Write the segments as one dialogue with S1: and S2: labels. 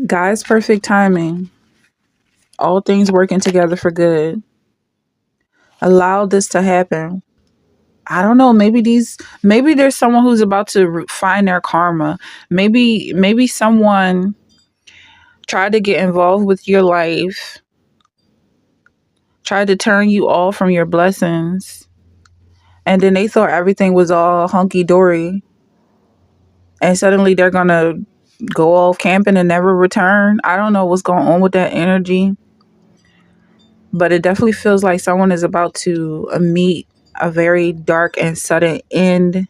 S1: God's perfect timing, all things working together for good, allowed this to happen. I don't know. Maybe there's someone who's about to find their karma. Maybe someone tried to get involved with your life, tried to turn you off from your blessings, and then they thought everything was all hunky dory, and suddenly they're gonna go off camping and never return. I don't know what's going on with that energy, but it definitely feels like someone is about to meet a very dark and sudden end,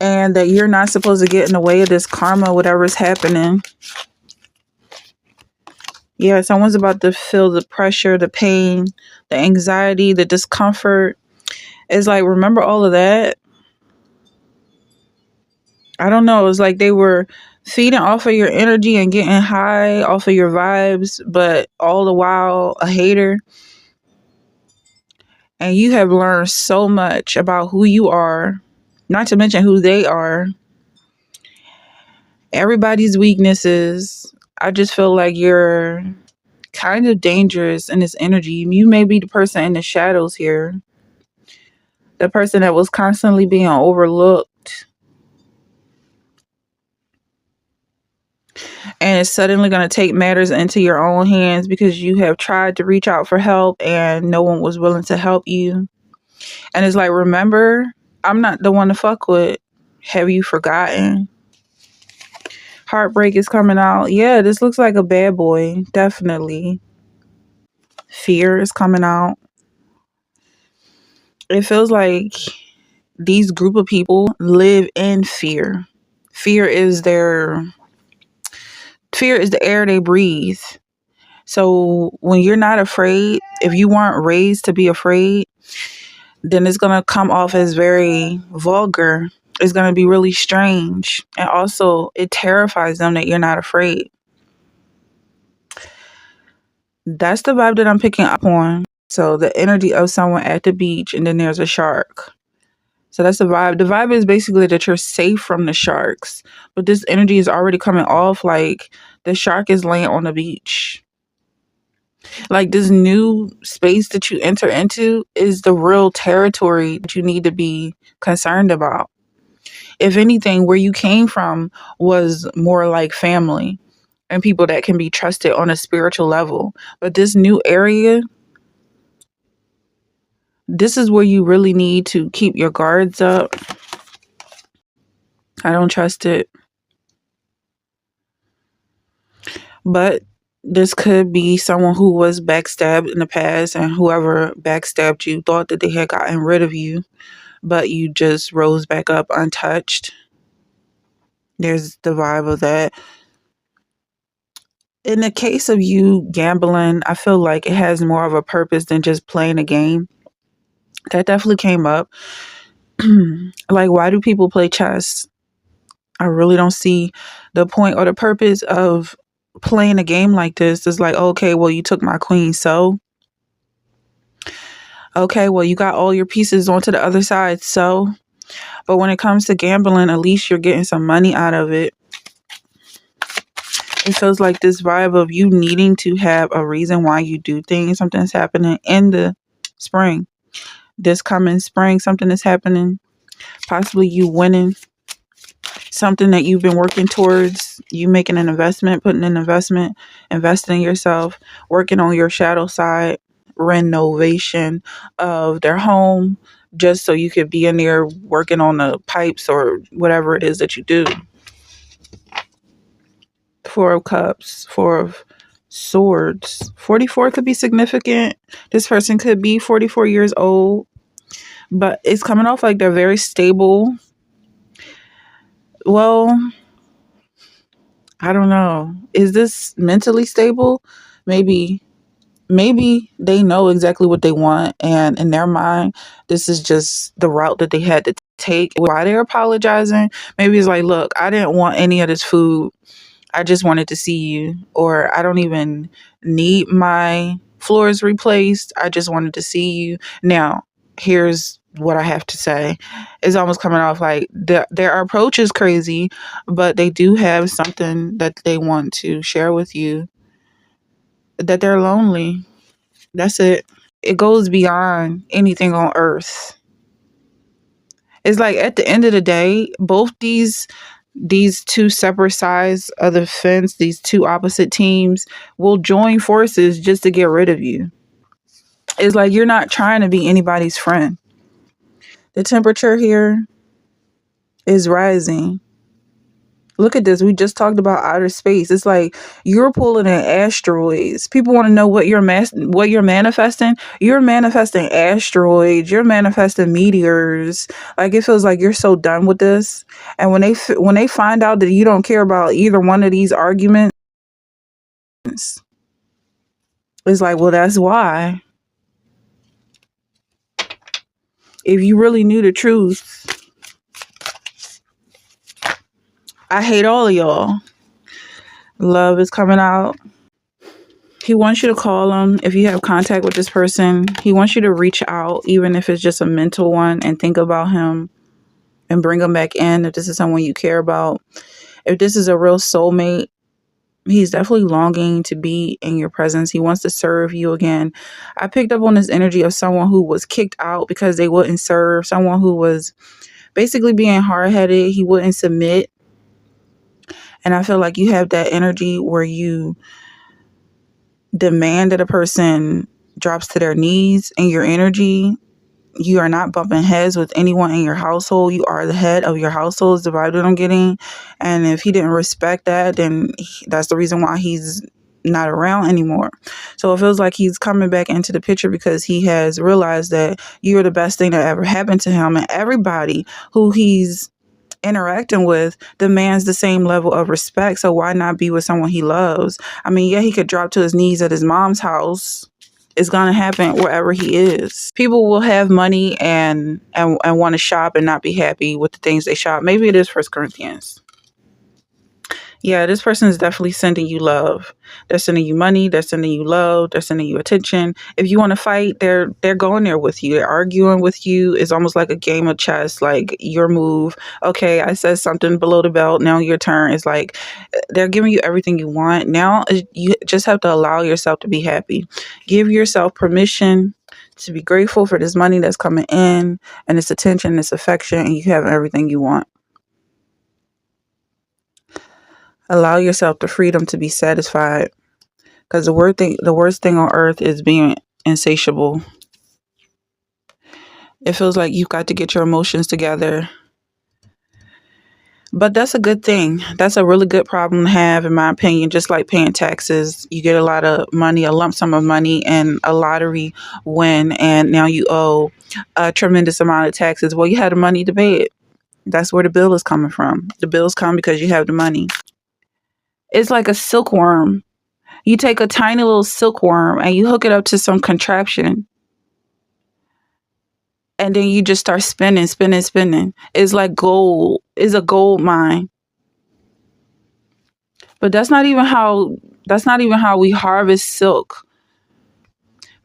S1: and that you're not supposed to get in the way of this karma, whatever's happening. Yeah, someone's about to feel the pressure, the pain, the anxiety, the discomfort. It's like, remember all of that? I don't know. It's like they were feeding off of your energy and getting high off of your vibes, but all the while a hater. And you have learned so much about who you are, not to mention who they are, everybody's weaknesses. I just feel like you're kind of dangerous in this energy. You may be the person in the shadows here, the person that was constantly being overlooked, and it's suddenly going to take matters into your own hands because you have tried to reach out for help and no one was willing to help you. And it's like, remember, I'm not the one to fuck with. Have you forgotten? Heartbreak is coming out. Yeah, this looks like a bad boy. Definitely. Fear is coming out. It feels like these group of people live in fear. Fear is the air they breathe. So when you're not afraid, if you weren't raised to be afraid, then it's going to come off as very vulgar. It's going to be really strange. And also, it terrifies them that you're not afraid. That's the vibe that I'm picking up on. So the energy of someone at the beach, and then there's a shark. So that's the vibe. The vibe is basically that you're safe from the sharks. But this energy is already coming off like the shark is laying on the beach. Like, this new space that you enter into is the real territory that you need to be concerned about. If anything, where you came from was more like family and people that can be trusted on a spiritual level. But this new area, this is where you really need to keep your guards up. I don't trust it. But this could be someone who was backstabbed in the past, and whoever backstabbed you thought that they had gotten rid of you, but you just rose back up untouched. There's the vibe of that. In the case of you gambling, I feel like it has more of a purpose than just playing a game. That definitely came up. Like, why do people play chess? I really don't see the point or the purpose of playing a game like this. It's like, okay, well, you took my queen, so okay, well, you got all your pieces onto the other side, so. But when it comes to gambling, at least you're getting some money out of it. It feels like this vibe of you needing to have a reason why you do things. Something's happening in the spring. This coming spring, something is happening. Possibly you winning something that you've been working towards. You making an investment, putting an investment, investing in yourself, working on your shadow side, renovation of their home, just so you could be in there working on the pipes or whatever it is that you do. Four of Cups, Four of Swords. 44 could be significant. This person could be 44 years old, but it's coming off like they're very stable. Well, I don't know. Is this mentally stable? Maybe they know exactly what they want, and in their mind, this is just the route that they had to take. Why they're apologizing? Maybe it's like, look, I didn't want any of this food. I just wanted to see you. Or I don't even need my floors replaced. I just wanted to see you. Now, here's what I have to say. It's almost coming off like their approach is crazy, but they do have something that they want to share with you, that they're lonely. That's it. It goes beyond anything on earth. It's like at the end of the day, both these two separate sides of the fence, these two opposite teams will join forces just to get rid of you. It's like you're not trying to be anybody's friend. The temperature here is rising. Look at this. We just talked about outer space. It's like you're pulling in asteroids. People want to know what what you're manifesting. You're manifesting asteroids. You're manifesting meteors. Like it feels like you're so done with this. And when they find out that you don't care about either one of these arguments, it's like, well, that's why. If you really knew the truth, I hate all of y'all. Love is coming out. He wants you to call him if you have contact with this person. He wants you to reach out, even if it's just a mental one, and think about him and bring him back in if this is someone you care about. If this is a real soulmate, he's definitely longing to be in your presence. He wants to serve you again. I picked up on this energy of someone who was kicked out because they wouldn't serve, someone who was basically being hard-headed. He wouldn't submit. And I feel like you have that energy where you demand that a person drops to their knees in your energy. You are not bumping heads with anyone in your household. You are the head of your household is the vibe that I'm getting. And if he didn't respect that, then that's the reason why he's not around anymore. So it feels like he's coming back into the picture because he has realized that you're the best thing that ever happened to him. And everybody who he's interacting with demands the same level of respect. So why not be with someone he loves? I mean, yeah, he could drop to his knees at his mom's house. It's gonna happen wherever he is. People will have money and want to shop and not be happy with the things they shop. Maybe it is First Corinthians. Yeah, this person is definitely sending you love. They're sending you money. They're sending you love. They're sending you attention. If you want to fight, they're going there with you. They're arguing with you. It's almost like a game of chess. Like your move. Okay, I said something below the belt. Now your turn. It's like they're giving you everything you want. Now you just have to allow yourself to be happy. Give yourself permission to be grateful for this money that's coming in and this attention, this affection, and you have everything you want. Allow yourself the freedom to be satisfied, because the worst thing on earth is being insatiable. It feels like you've got to get your emotions together. But that's a good thing. That's a really good problem to have, in my opinion. Just like paying taxes, you get a lot of money, a lump sum of money, and a lottery win, and now you owe a tremendous amount of taxes. Well, you had the money to pay it. That's where the bill is coming from. The bills come because you have the money. It's like a silkworm. You take a tiny little silkworm and you hook it up to some contraption. And then you just start spinning, spinning, spinning. It's like gold. It's a gold mine. But that's not even how we harvest silk.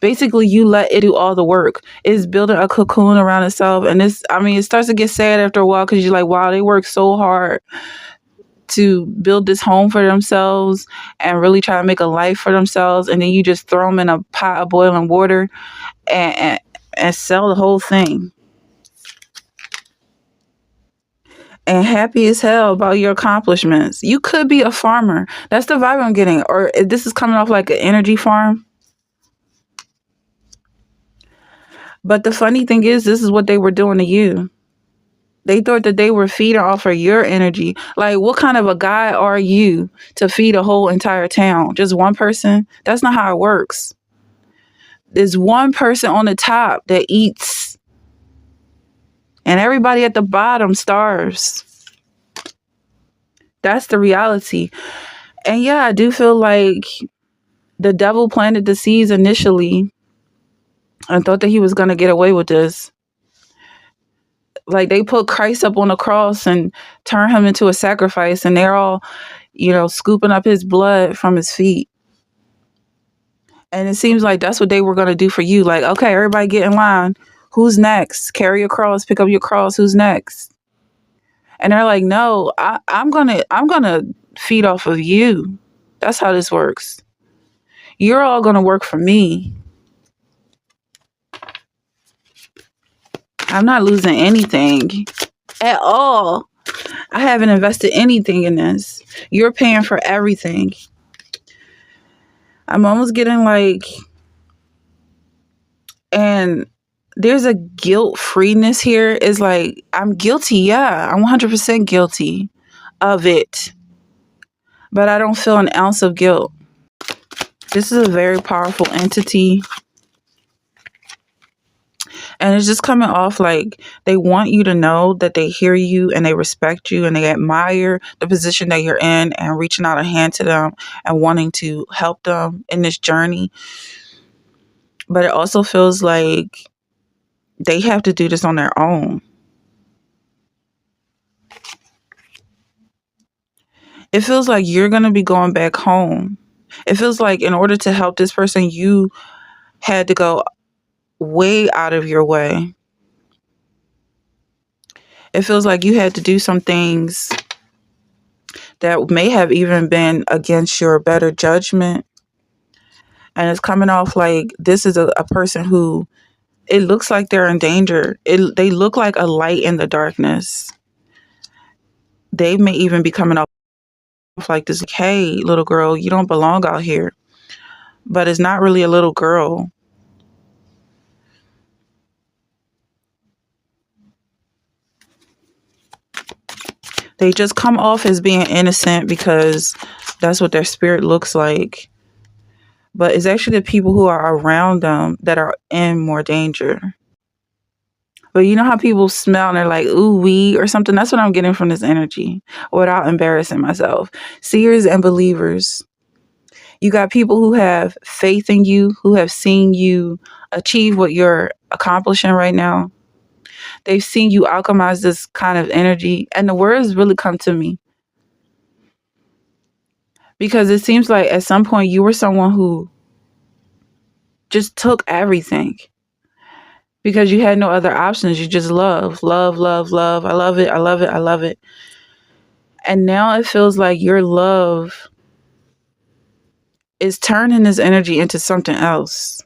S1: Basically, you let it do all the work. It's building a cocoon around itself. And it starts to get sad after a while because you're like, wow, they work so hard to build this home for themselves and really try to make a life for themselves, and then you just throw them in a pot of boiling water and sell the whole thing, and happy as hell about your accomplishments. You could be a farmer. That's the vibe I'm getting. Or this is coming off like an energy farm. But the funny thing is, this is what they were doing to you. They thought that they were feeding off of your energy. Like, what kind of a guy are you to feed a whole entire town? Just one person? That's not how it works. There's one person on the top that eats, and everybody at the bottom starves. That's the reality. And yeah, I do feel like the devil planted the seeds initially and thought that he was going to get away with this. Like, they put Christ up on the cross and turn him into a sacrifice, and they're all, scooping up his blood from his feet. And it seems like that's what they were going to do for you. Like, okay, everybody get in line. Who's next? Carry your cross, pick up your cross. Who's next? And they're like, no, I'm gonna feed off of you. That's how this works. You're all gonna work for me. I'm not losing anything at all. I haven't invested anything in this. You're paying for everything. I'm almost getting like, and there's a guilt freeness here. It's like, I'm guilty. Yeah, I'm 100% guilty of it. But I don't feel an ounce of guilt. This is a very powerful entity. And it's just coming off like they want you to know that they hear you and they respect you and they admire the position that you're in and reaching out a hand to them and wanting to help them in this journey. But it also feels like they have to do this on their own. It feels like you're going to be going back home. It feels like in order to help this person, you had to go way out of your way. It feels like you had to do some things that may have even been against your better judgment. And it's coming off like this is a person who, it looks like they're in danger. They look like a light in the darkness. They may even be coming off like this, like, hey, little girl, you don't belong out here. But it's not really a little girl. They just come off as being innocent because that's what their spirit looks like. But it's actually the people who are around them that are in more danger. But you know how people smell and they're like, ooh, wee, or something? That's what I'm getting from this energy without embarrassing myself. Seers and believers. You got people who have faith in you, who have seen you achieve what you're accomplishing right now. They've seen you alchemize this kind of energy. And the words really come to me. Because it seems like at some point you were someone who just took everything. Because you had no other options. You just love, love, love, love. I love it. I love it. I love it. And now it feels like your love is turning this energy into something else.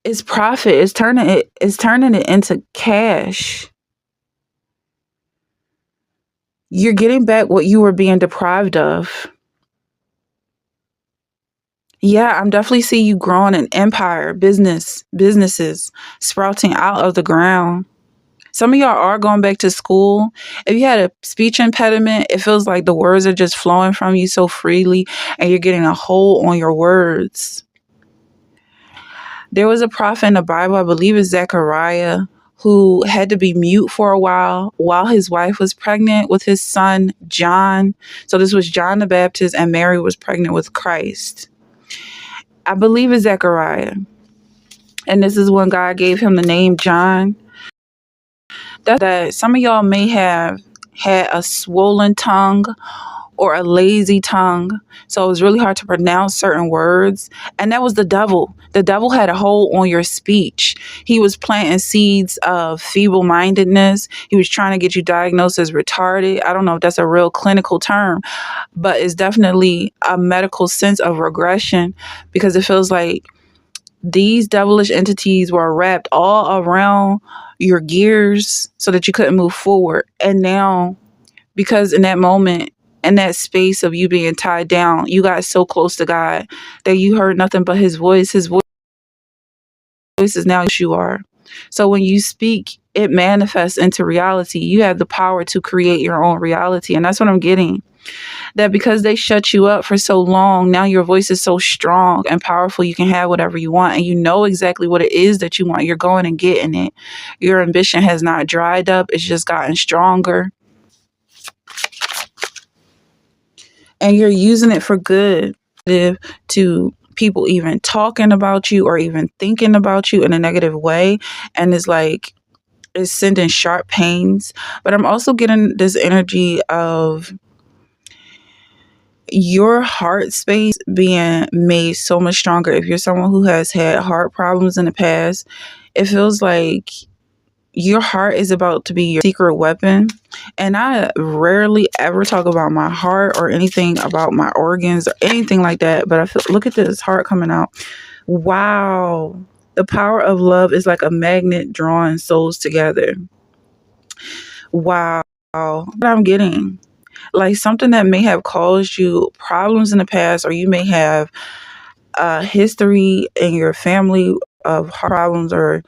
S1: It's profit. It's turning it into cash. You're getting back what you were being deprived of. Yeah, I'm definitely seeing you growing an empire, businesses sprouting out of the ground. Some of y'all are going back to school. If you had a speech impediment, it feels like the words are just flowing from you so freely and you're getting a hold on your words. There was a prophet in the Bible, I believe it's Zechariah, who had to be mute for a while his wife was pregnant with his son, John. So this was John the Baptist and Mary was pregnant with Christ. I believe it's Zechariah. And this is when God gave him the name John. That some of y'all may have had a swollen tongue or a lazy tongue. So it was really hard to pronounce certain words. And that was the devil. The devil had a hold on your speech. He was planting seeds of feeble-mindedness. He was trying to get you diagnosed as retarded. I don't know if that's a real clinical term, but it's definitely a medical sense of regression because it feels like these devilish entities were wrapped all around your gears so that you couldn't move forward. And now, because in that moment, in that space of you being tied down, you got so close to God that you heard nothing but his voice. His voice is now you are. So when you speak, it manifests into reality. You have the power to create your own reality. And that's what I'm getting. That because they shut you up for so long, now your voice is so strong and powerful, you can have whatever you want. And you know exactly what it is that you want. You're going and getting it. Your ambition has not dried up. It's just gotten stronger. And you're using it for good. To people even talking about you or even thinking about you in a negative way. And it's like, it's sending sharp pains. But I'm also getting this energy of your heart space being made so much stronger. If you're someone who has had heart problems in the past, it feels like your heart is about to be your secret weapon. And I rarely ever talk about my heart or anything about my organs or anything like that. But I feel, look at this heart coming out. Wow. The power of love is like a magnet drawing souls together. Wow. What I'm getting. Like something that may have caused you problems in the past, or you may have a history in your family of heart problems, or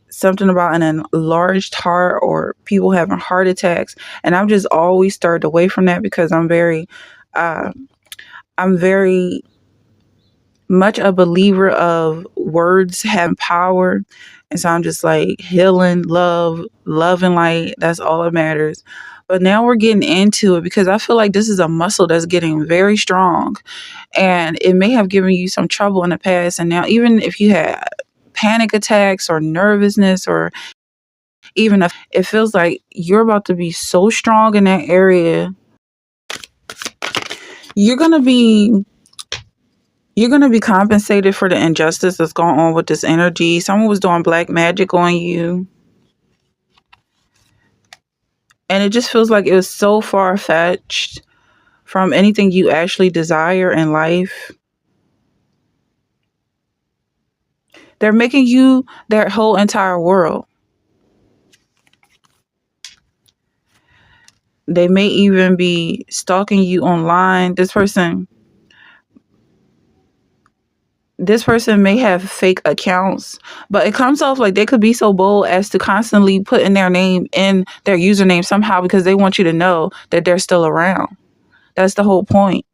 S1: something about an enlarged heart, or people having heart attacks. And I'm just always stirred away from that because uh, I'm very much a believer of words having power. And so I'm just like healing, love and light. That's all that matters. But now we're getting into it because I feel like this is a muscle that's getting very strong, and it may have given you some trouble in the past. And now, even if you had panic attacks or nervousness, or even if it feels like you're about to be so strong in that area, you're going to be compensated for the injustice that's going on with this energy. Someone was doing black magic on you. And it just feels like it was so far fetched from anything you actually desire in life. They're making you their whole entire world. They may even be stalking you online. This person may have fake accounts, but it comes off like they could be so bold as to constantly put in their name in their username somehow because they want you to know that they're still around. That's the whole point.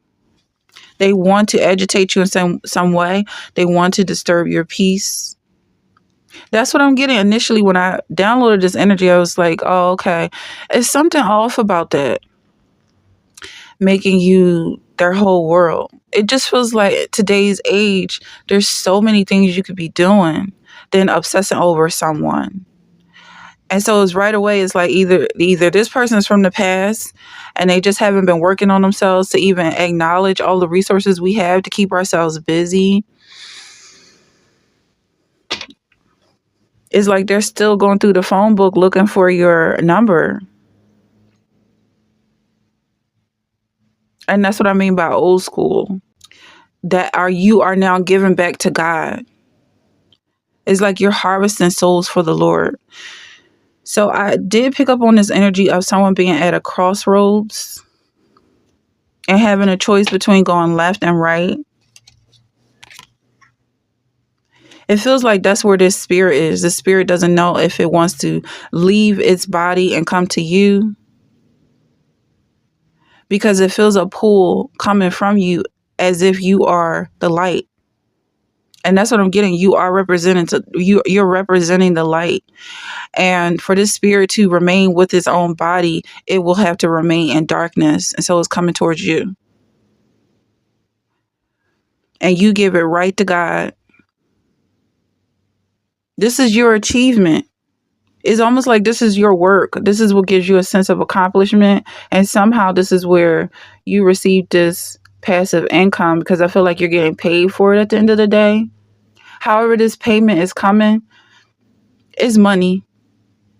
S1: They want to agitate you in some way. They want to disturb your peace. That's what I'm getting initially when I downloaded this energy. I was like, oh, okay. It's something off about that, making you their whole world. It just feels like today's age, there's so many things you could be doing than obsessing over someone. And so it's right away, it's like either this person is from the past and they just haven't been working on themselves to even acknowledge all the resources we have to keep ourselves busy. It's like they're still going through the phone book looking for your number. And that's what I mean by old school. You are now giving back to God. It's like you're harvesting souls for the Lord. So I did pick up on this energy of someone being at a crossroads and having a choice between going left and right. It feels like that's where this spirit is. The spirit doesn't know if it wants to leave its body and come to you, because it feels a pull coming from you as if you are the light. And that's what I'm getting. You're representing the light. And for this spirit to remain with its own body, it will have to remain in darkness. And so it's coming towards you. And you give it right to God. This is your achievement. It's almost like this is your work. This is what gives you a sense of accomplishment. And somehow this is where you receive this passive income, because I feel like you're getting paid for it at the end of the day. However, this payment is coming, it's money.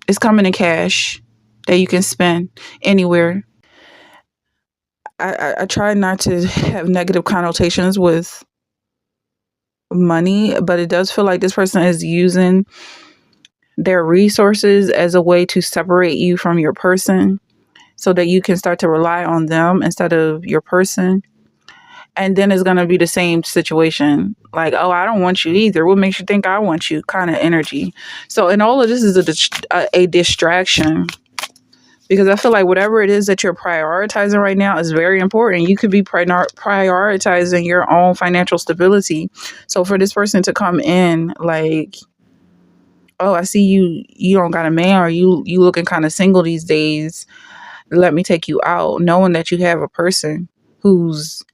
S1: It's coming in cash that you can spend anywhere. I try not to have negative connotations with money, but it does feel like this person is using their resources as a way to separate you from your person so that you can start to rely on them instead of your person. And then it's going to be the same situation. Like, oh, I don't want you either. What makes you think I want you kind of energy. So, and all of this is a distraction, because I feel like whatever it is that you're prioritizing right now is very important. You could be prioritizing your own financial stability. So for this person to come in like, oh, I see you don't got a man, or you looking kind of single these days, let me take you out, knowing that you have a person who's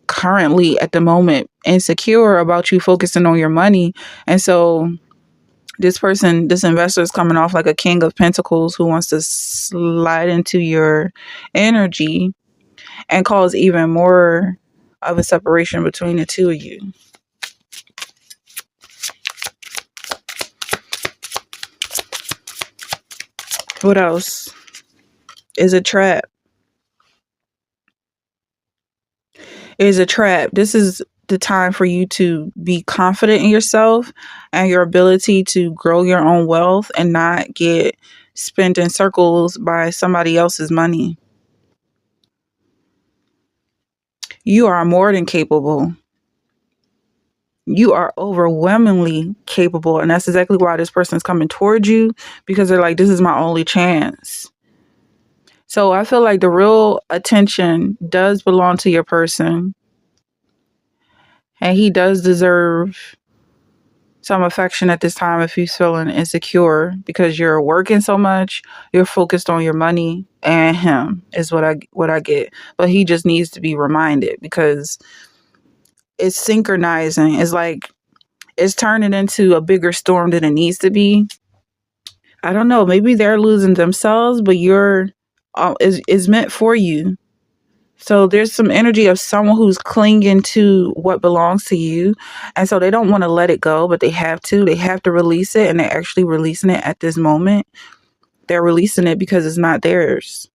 S1: currently at the moment insecure about you focusing on your money. And so this investor is coming off like a king of pentacles who wants to slide into your energy. and cause even more of a separation between the two of you. What else? Is a trap. Is a trap. This is the time for you to be confident in yourself and your ability to grow your own wealth and not get spent in circles by somebody else's money. You are more than capable. You are overwhelmingly capable. And that's exactly why this person is coming towards you, because they're like, this is my only chance. So I feel like the real attention does belong to your person. And he does deserve some affection at this time if he's feeling insecure, because you're working so much, you're focused on your money and him is what I get. But he just needs to be reminded, because it's synchronizing. It's like it's turning into a bigger storm than it needs to be. I don't know. Maybe they're losing themselves, but you're is meant for you. So there's some energy of someone who's clinging to what belongs to you. And so they don't want to let it go, but they have to. They have to release it. And they're actually releasing it at this moment. They're releasing it because it's not theirs.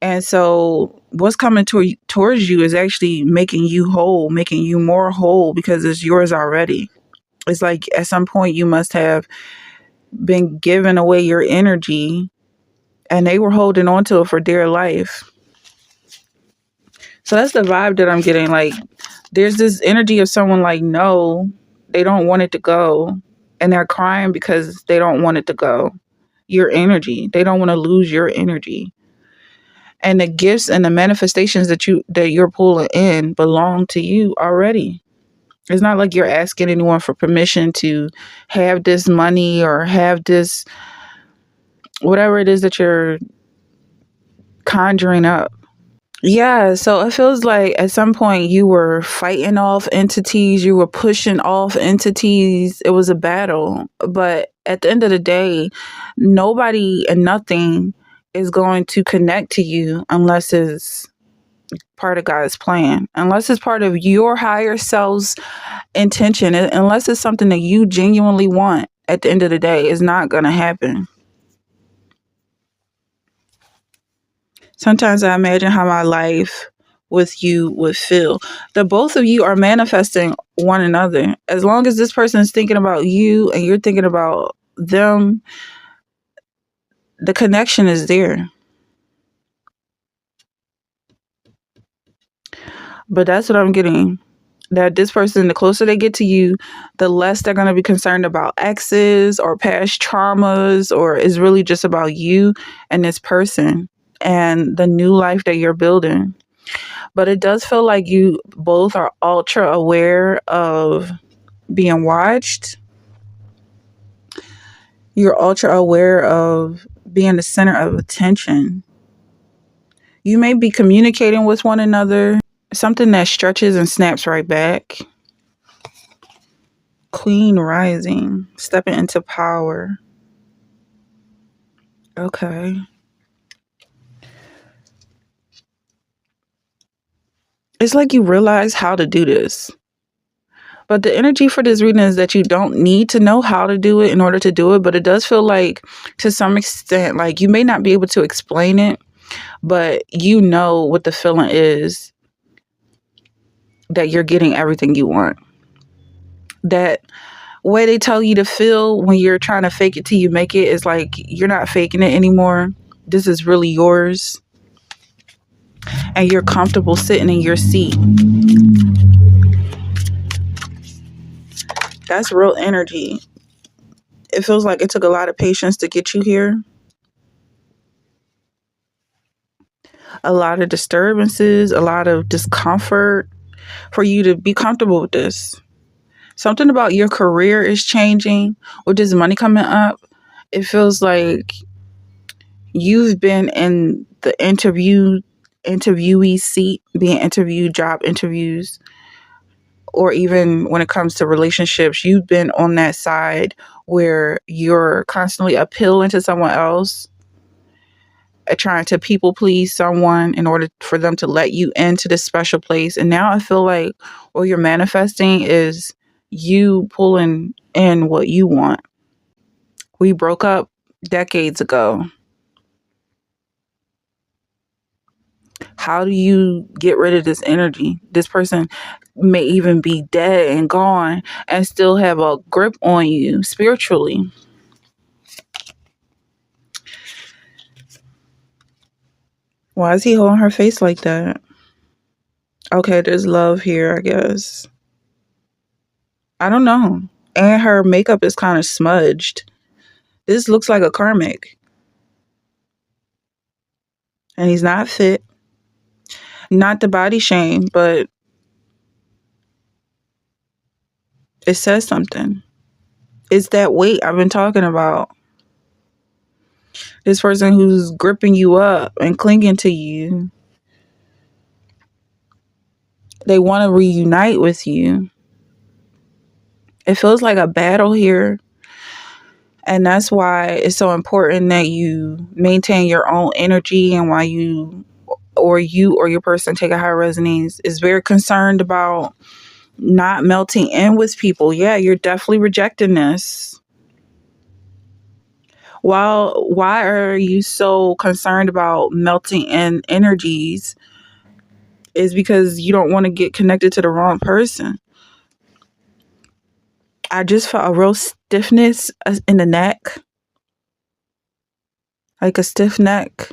S1: And so what's coming towards you is actually making you whole, making you more whole, because it's yours already. It's like at some point you must have been giving away your energy and they were holding on to it for dear life. So that's the vibe that I'm getting. Like, there's this energy of someone like, no, they don't want it to go. And they're crying because they don't want it to go. Your energy. They don't want to lose your energy. And the gifts and the manifestations that you're pulling in belong to you already. It's not like you're asking anyone for permission to have this money or have this, whatever it is that you're conjuring up. Yeah, so it feels like at some point you were fighting off entities, you were pushing off entities. It was a battle. But at the end of the day, nobody and nothing is going to connect to you unless it's part of God's plan, unless it's part of your higher self's intention, unless it's something that you genuinely want. At the end of the day, it's not going to happen. Sometimes I imagine how my life with you would feel. The both of you are manifesting one another. As long as this person is thinking about you and you're thinking about them, the connection is there. But that's what I'm getting. That this person, the closer they get to you, the less they're going to be concerned about exes or past traumas, or it's really just about you and this person and the new life that you're building. But it does feel like you both are ultra aware of being watched. You're ultra aware of being the center of attention. You may be communicating with one another, something that stretches and snaps right back. Queen rising, stepping into power. Okay. It's like you realize how to do this. But the energy for this reading is that you don't need to know how to do it in order to do it. But it does feel like, to some extent, like you may not be able to explain it, but you know what the feeling is, that you're getting everything you want. That way they tell you to feel when you're trying to fake it till you make it is like you're not faking it anymore. This is really yours. And you're comfortable sitting in your seat. That's real energy. It feels like it took a lot of patience to get you here. A lot of disturbances, a lot of discomfort for you to be comfortable with this. Something about your career is changing with this money coming up. It feels like you've been in the interviewee seat, being interviewed, job interviews, or even when it comes to relationships, you've been on that side where you're constantly appealing to someone else. trying to people please someone in order for them to let you into this special place. And now I feel like what you're manifesting is you pulling in what you want. We broke up decades ago. How do you get rid of this energy? This person may even be dead and gone and still have a grip on you spiritually. Why is he holding her face like that? Okay, there's love here, I guess. I don't know. And her makeup is kind of smudged. This looks like a karmic. And he's not fit. Not the body shame, but it says something. It's that weight I've been talking about. This person who's gripping you up and clinging to you. They want to reunite with you. It feels like a battle here. And that's why it's so important that you maintain your own energy, and why you or your person take a high resonance is very concerned about not melting in with people. Yeah, you're definitely rejecting this. Why are you so concerned about melting in energies? Is because you don't want to get connected to the wrong person. I just felt a real stiffness in the neck, like a stiff neck.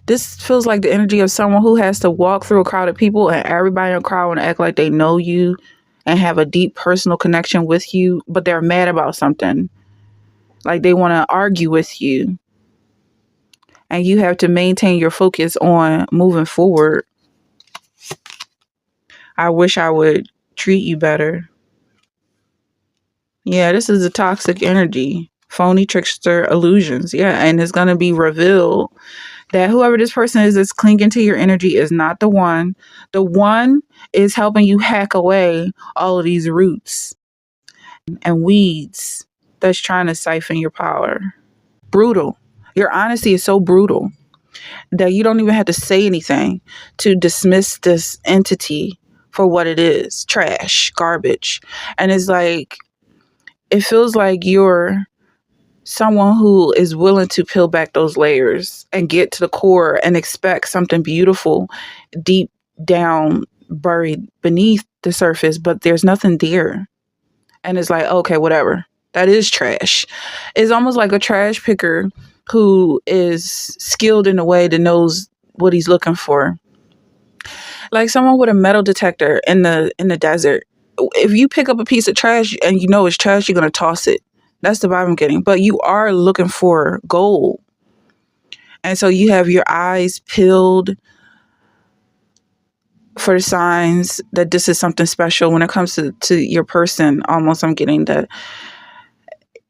S1: This feels like the energy of someone who has to walk through a crowd of people and everybody in the crowd want to act like they know you and have a deep personal connection with you, but they're mad about something. Like they want to argue with you. And you have to maintain your focus on moving forward. I wish I would treat you better. Yeah, this is a toxic energy. Phony trickster illusions. Yeah, and it's going to be revealed that whoever this person is that's clinging to your energy is not the one. The one is helping you hack away all of these roots and weeds that's trying to siphon your power. Brutal. Your honesty is so brutal that you don't even have to say anything to dismiss this entity for what it is. Trash, garbage. And it's like, it feels like you're someone who is willing to peel back those layers and get to the core and expect something beautiful deep down buried beneath the surface, but there's nothing there. And it's like, okay, whatever. That is trash. It's almost like a trash picker who is skilled in a way that knows what he's looking for. Like someone with a metal detector in the desert. If you pick up a piece of trash and you know it's trash, you're gonna toss it. That's the vibe I'm getting. But you are looking for gold. And so you have your eyes peeled for the signs that this is something special. When it comes to your person, almost I'm getting that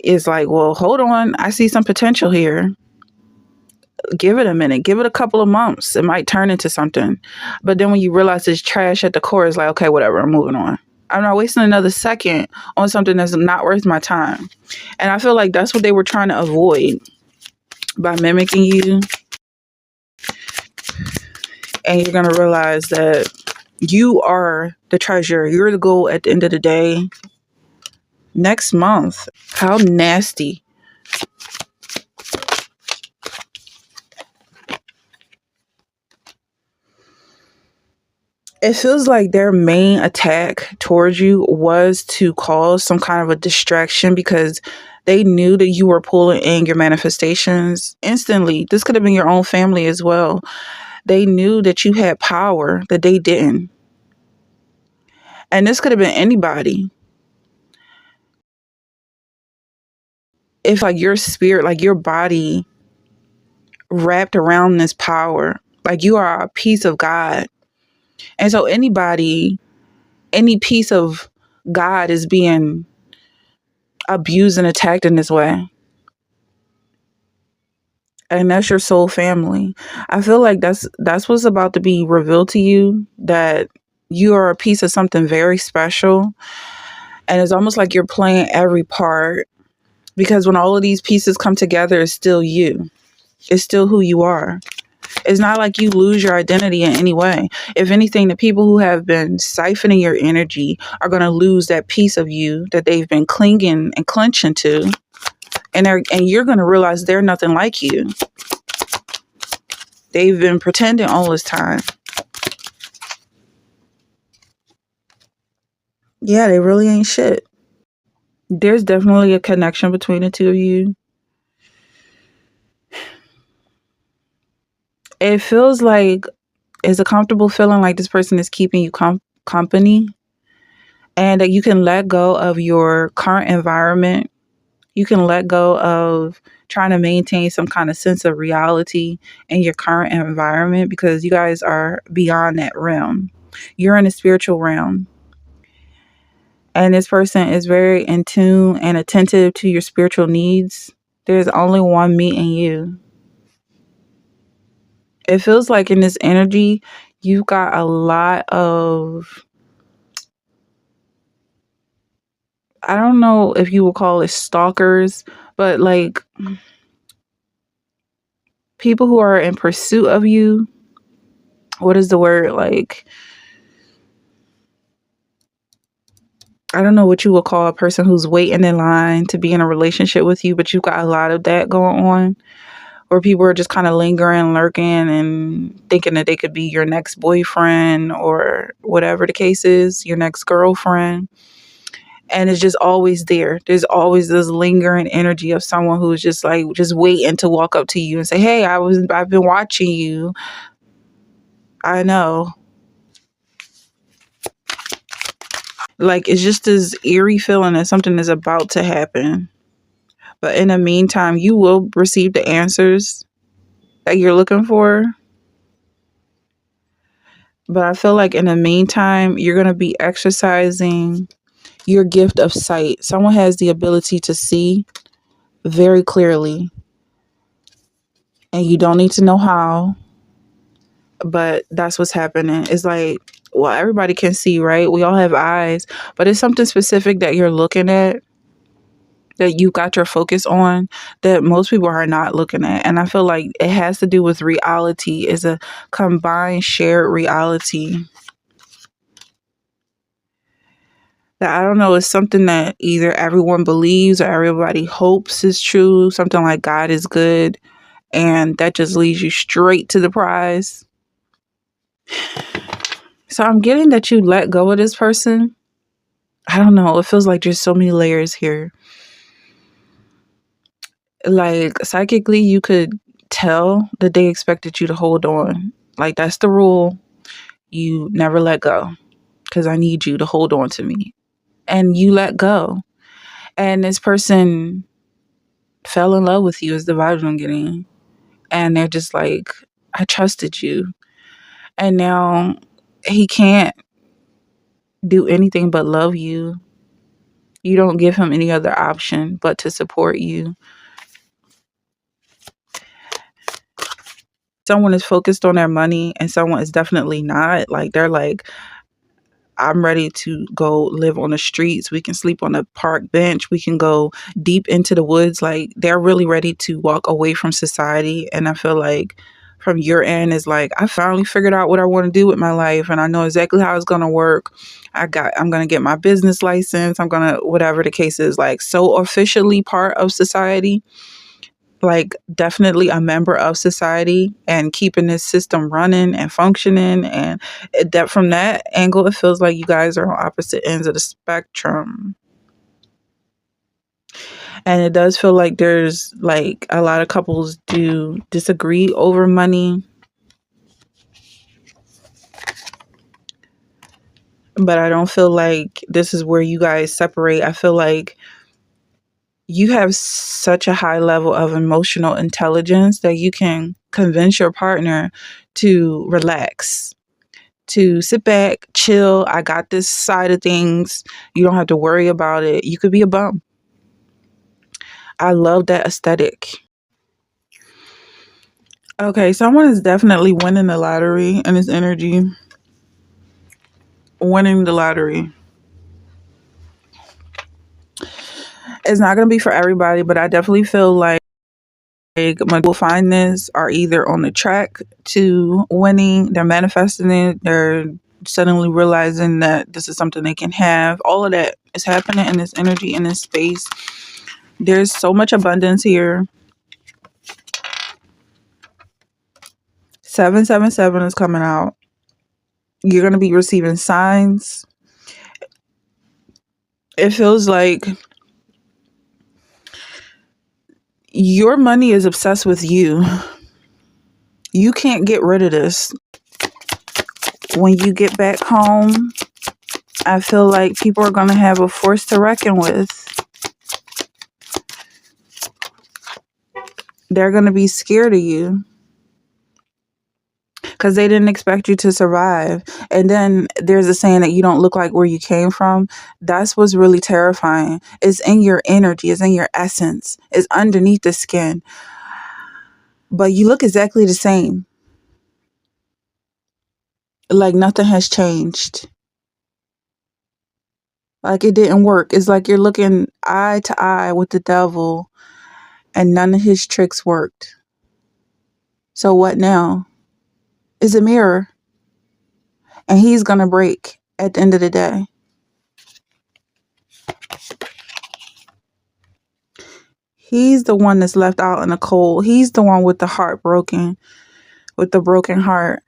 S1: it's like, well, hold on. I see some potential here. Give it a minute. Give it a couple of months. It might turn into something. But then when you realize it's trash at the core, it's like, okay, whatever. I'm moving on. I'm not wasting another second on something that's not worth my time. And I feel like that's what they were trying to avoid by mimicking you. And you're going to realize that you are the treasure. You're the goal at the end of the day. Next month. How nasty. It feels like their main attack towards you was to cause some kind of a distraction because they knew that you were pulling in your manifestations instantly. This could have been your own family as well. They knew that you had power that they didn't. And this could have been anybody. If like your spirit, like your body wrapped around this power, like you are a piece of God. And so anybody, any piece of God is being abused and attacked in this way. And that's your soul family. I feel like that's what's about to be revealed to you, that you are a piece of something very special. And it's almost like you're playing every part, because when all of these pieces come together, it's still you. It's still who you are. It's not like you lose your identity in any way. If anything, the people who have been siphoning your energy are going to lose that piece of you that they've been clinging and clenching to. And you're going to realize they're nothing like you. They've been pretending all this time. Yeah, they really ain't shit. There's definitely a connection between the two of you. It feels like it's a comfortable feeling, like this person is keeping you company, and that you can let go of your current environment. You can let go of trying to maintain some kind of sense of reality in your current environment, because you guys are beyond that realm. You're in a spiritual realm. And this person is very in tune and attentive to your spiritual needs. There's only one me and you. It feels like in this energy, you've got a lot of, I don't know if you would call it stalkers, but like people who are in pursuit of you. What is the word? Like, I don't know what you would call a person who's waiting in line to be in a relationship with you, but you've got a lot of that going on, where people are just kind of lingering, lurking, and thinking that they could be your next boyfriend or whatever the case is, your next girlfriend. And it's just always there. There's always this lingering energy of someone who's just like, just waiting to walk up to you and say, hey, I've been watching you. I know. Like, it's just this eerie feeling that something is about to happen. But in the meantime, you will receive the answers that you're looking for. But I feel like in the meantime, you're going to be exercising your gift of sight. Someone has the ability to see very clearly, and you don't need to know how, but that's what's happening. It's like, well, everybody can see, right? We all have eyes, but it's something specific that you're looking at, that you got your focus on, that most people are not looking at. And I feel like it has to do with reality. Is a combined shared reality that, I don't know, is something that either everyone believes or everybody hopes is true. Something like God is good, and that just leads you straight to the prize. So I'm getting that you let go of this person. I don't know. It feels like there's so many layers here. Like, psychically, you could tell that they expected you to hold on. Like, that's the rule. You never let go, because I need you to hold on to me. And you let go. And this person fell in love with you, is the vibe I'm getting. And they're just like, I trusted you. And now he can't do anything but love you. You don't give him any other option but to support you. Someone is focused on their money and someone is definitely not. Like, they're like, I'm ready to go live on the streets. We can sleep on a park bench. We can go deep into the woods. Like, they're really ready to walk away from society. And I feel like from your end is like, I finally figured out what I want to do with my life, and I know exactly how it's going to work. I'm going to get my business license. I'm going to, whatever the case is, like, so officially part of society, like definitely a member of society and keeping this system running and functioning. And that, from that angle, it feels like you guys are on opposite ends of the spectrum. And it does feel like there's like a lot of couples do disagree over money. But I don't feel like this is where you guys separate. I feel like you have such a high level of emotional intelligence that you can convince your partner to relax, to sit back, chill. I got this side of things. You don't have to worry about it. You could be a bum. I love that aesthetic. Okay, someone is definitely winning the lottery in this energy. Winning the lottery. It's not going to be for everybody, but I definitely feel like will find this are either on the track to winning, they're manifesting it, they're suddenly realizing that this is something they can have. All of that is happening in this energy, in this space. There's so much abundance here. 777 is coming out. You're going to be receiving signs. It feels like your money is obsessed with you. You can't get rid of this. When you get back home, I feel like people are going to have a force to reckon with. They're going to be scared of you because they didn't expect you to survive. And then there's a saying that you don't look like where you came from. That's what's really terrifying. It's in your energy. It's in your essence. It's underneath the skin. But you look exactly the same. Like nothing has changed. Like it didn't work. It's like you're looking eye to eye with the devil and none of his tricks worked. So what now? It's a mirror. And he's going to break at the end of the day. He's the one that's left out in the cold. He's the one with the heart broken, with the broken heart.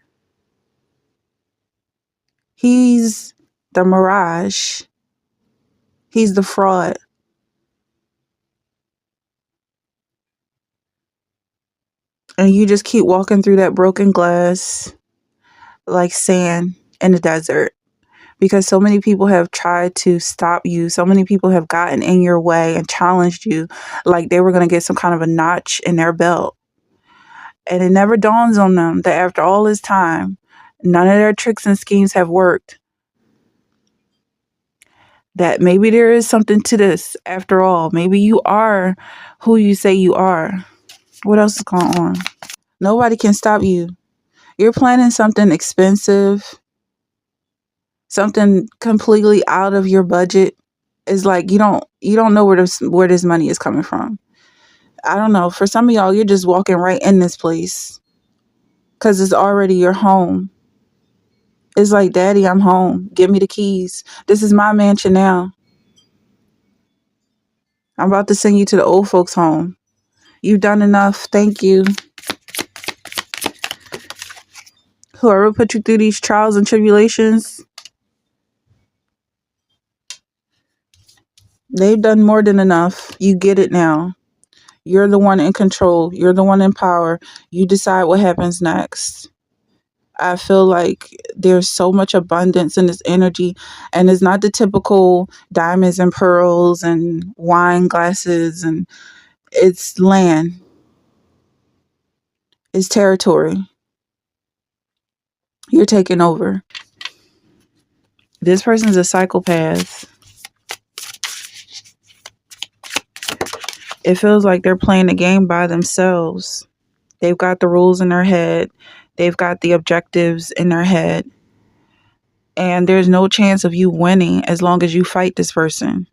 S1: He's the mirage. He's the fraud. And you just keep walking through that broken glass like sand in the desert. Because so many people have tried to stop you. So many people have gotten in your way and challenged you like they were going to get some kind of a notch in their belt. And it never dawns on them that after all this time, none of their tricks and schemes have worked. That maybe there is something to this after all. Maybe you are who you say you are. What else is going on? Nobody can stop you. You're planning something expensive, something completely out of your budget. It's like you don't know where this money is coming from. I don't know. For some of y'all, you're just walking right in this place because it's already your home. It's like, Daddy, I'm home. Give me the keys. This is my mansion now. I'm about to send you to the old folks' home. You've done enough. Thank you. Whoever put you through these trials and tribulations, they've done more than enough. You get it now. You're the one in control. You're the one in power. You decide what happens next. I feel like there's so much abundance in this energy, and it's not the typical diamonds and pearls and wine glasses, and it's land. It's territory. You're taking over. This person's a psychopath. It feels like they're playing the game by themselves. They've got the rules in their head. They've got the objectives in their head. And there's no chance of you winning as long as you fight this person.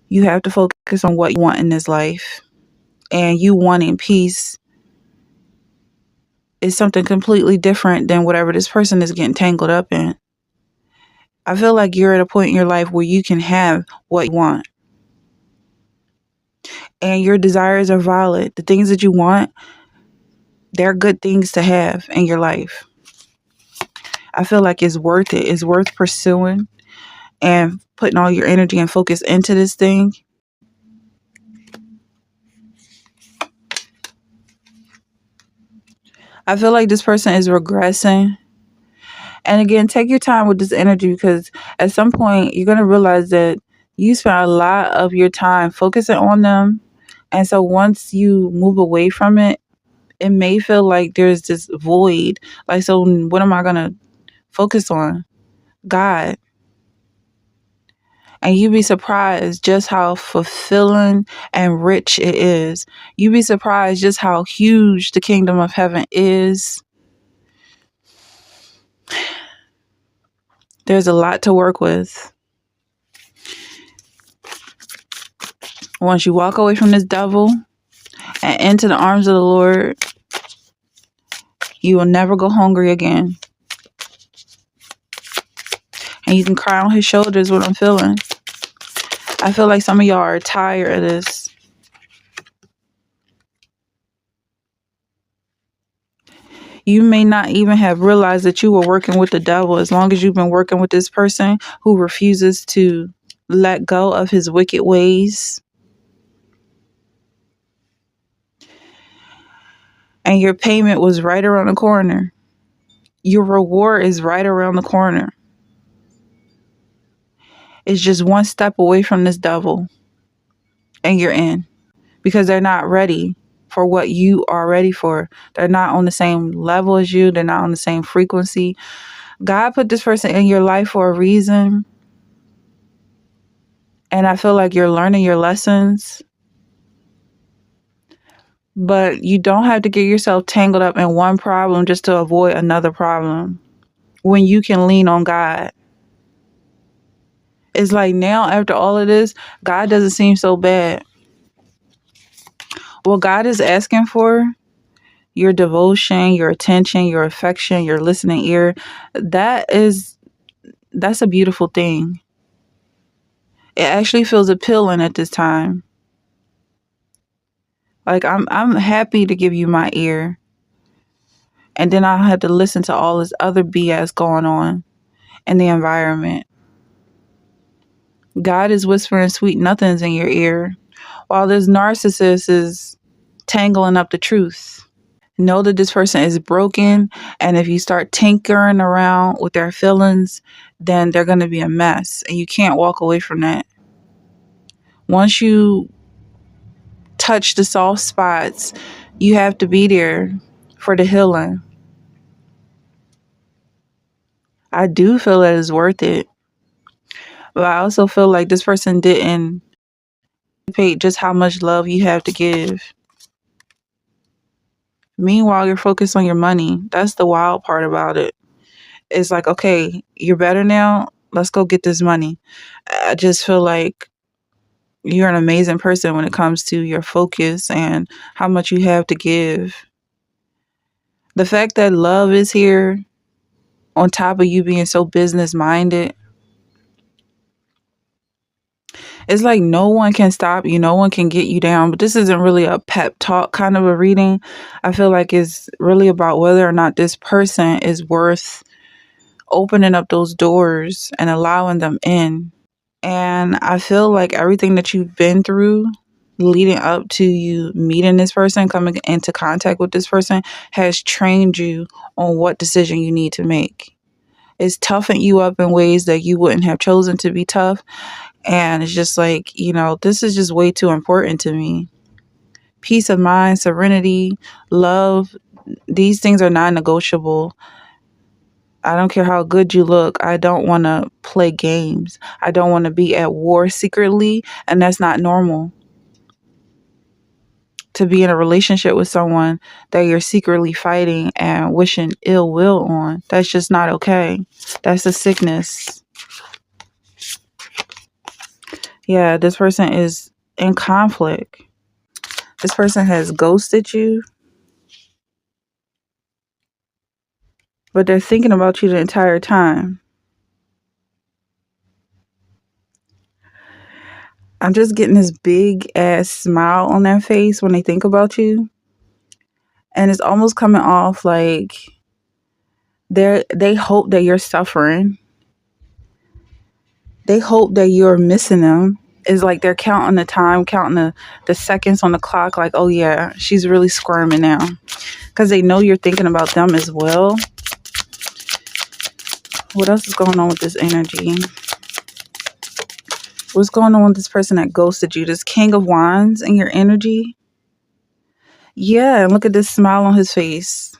S1: You have to focus on what you want in this life. And you wanting peace is something completely different than whatever this person is getting tangled up in. I feel like you're at a point in your life where you can have what you want. And your desires are valid. The things that you want, they're good things to have in your life. I feel like it's worth it. It's worth pursuing and putting all your energy and focus into this thing. I feel like this person is regressing. And again, take your time with this energy because at some point you're going to realize that you spent a lot of your time focusing on them. And so once you move away from it, it may feel like there's this void. Like, so what am I going to focus on? God. And you'd be surprised just how fulfilling and rich it is. You'd be surprised just how huge the kingdom of heaven is. There's a lot to work with. Once you walk away from this devil and into the arms of the Lord, you will never go hungry again. And you can cry on his shoulders what I'm feeling. I feel like some of y'all are tired of this. You may not even have realized that you were working with the devil as long as you've been working with this person who refuses to let go of his wicked ways. And your payment was right around the corner. Your reward is right around the corner. It's just one step away from this devil and you're in, because they're not ready for what you are ready for. They're not on the same level as you. They're not on the same frequency. God put this person in your life for a reason. And I feel like you're learning your lessons. But you don't have to get yourself tangled up in one problem just to avoid another problem when you can lean on God. It's like now, after all of this, God doesn't seem so bad. What God is asking for, your devotion, your attention, your affection, your listening ear, that's a beautiful thing. It actually feels appealing at this time. Like I'm happy to give you my ear. And then I'll have to listen to all this other BS going on in the environment. God is whispering sweet nothings in your ear while this narcissist is tangling up the truth. Know that this person is broken, and if you start tinkering around with their feelings, then they're going to be a mess, and you can't walk away from that. Once you touch the soft spots, you have to be there for the healing. I do feel that it's worth it, but I also feel like this person didn't anticipate just how much love you have to give. Meanwhile, you're focused on your money. That's the wild part about it. It's like, okay, you're better now. Let's go get this money. I just feel like you're an amazing person when it comes to your focus and how much you have to give. The fact that love is here on top of you being so business minded, it's like no one can stop you. No one can get you down. But this isn't really a pep talk kind of a reading. I feel like it's really about whether or not this person is worth opening up those doors and allowing them in. And I feel like everything that you've been through leading up to you meeting this person, coming into contact with this person, has trained you on what decision you need to make. It's toughened you up in ways that you wouldn't have chosen to be tough. And it's just like, this is just way too important to me. Peace of mind, serenity, love, these things are non-negotiable. I don't care how good you look. I don't want to play games. I don't want to be at war secretly. And that's not normal. To be in a relationship with someone that you're secretly fighting and wishing ill will on. That's just not okay. That's a sickness. Yeah, this person is in conflict. This person has ghosted you. But they're thinking about you the entire time. I'm just getting this big ass smile on their face when they think about you. And it's almost coming off like they hope that you're suffering. They hope that you're missing them. It's like they're counting the time, counting the seconds on the clock. Like, oh yeah, she's really squirming now. Because they know you're thinking about them as well. What else is going on with this energy? What's going on with this person that ghosted you? This King of Wands in your energy? Yeah, and look at this smile on his face.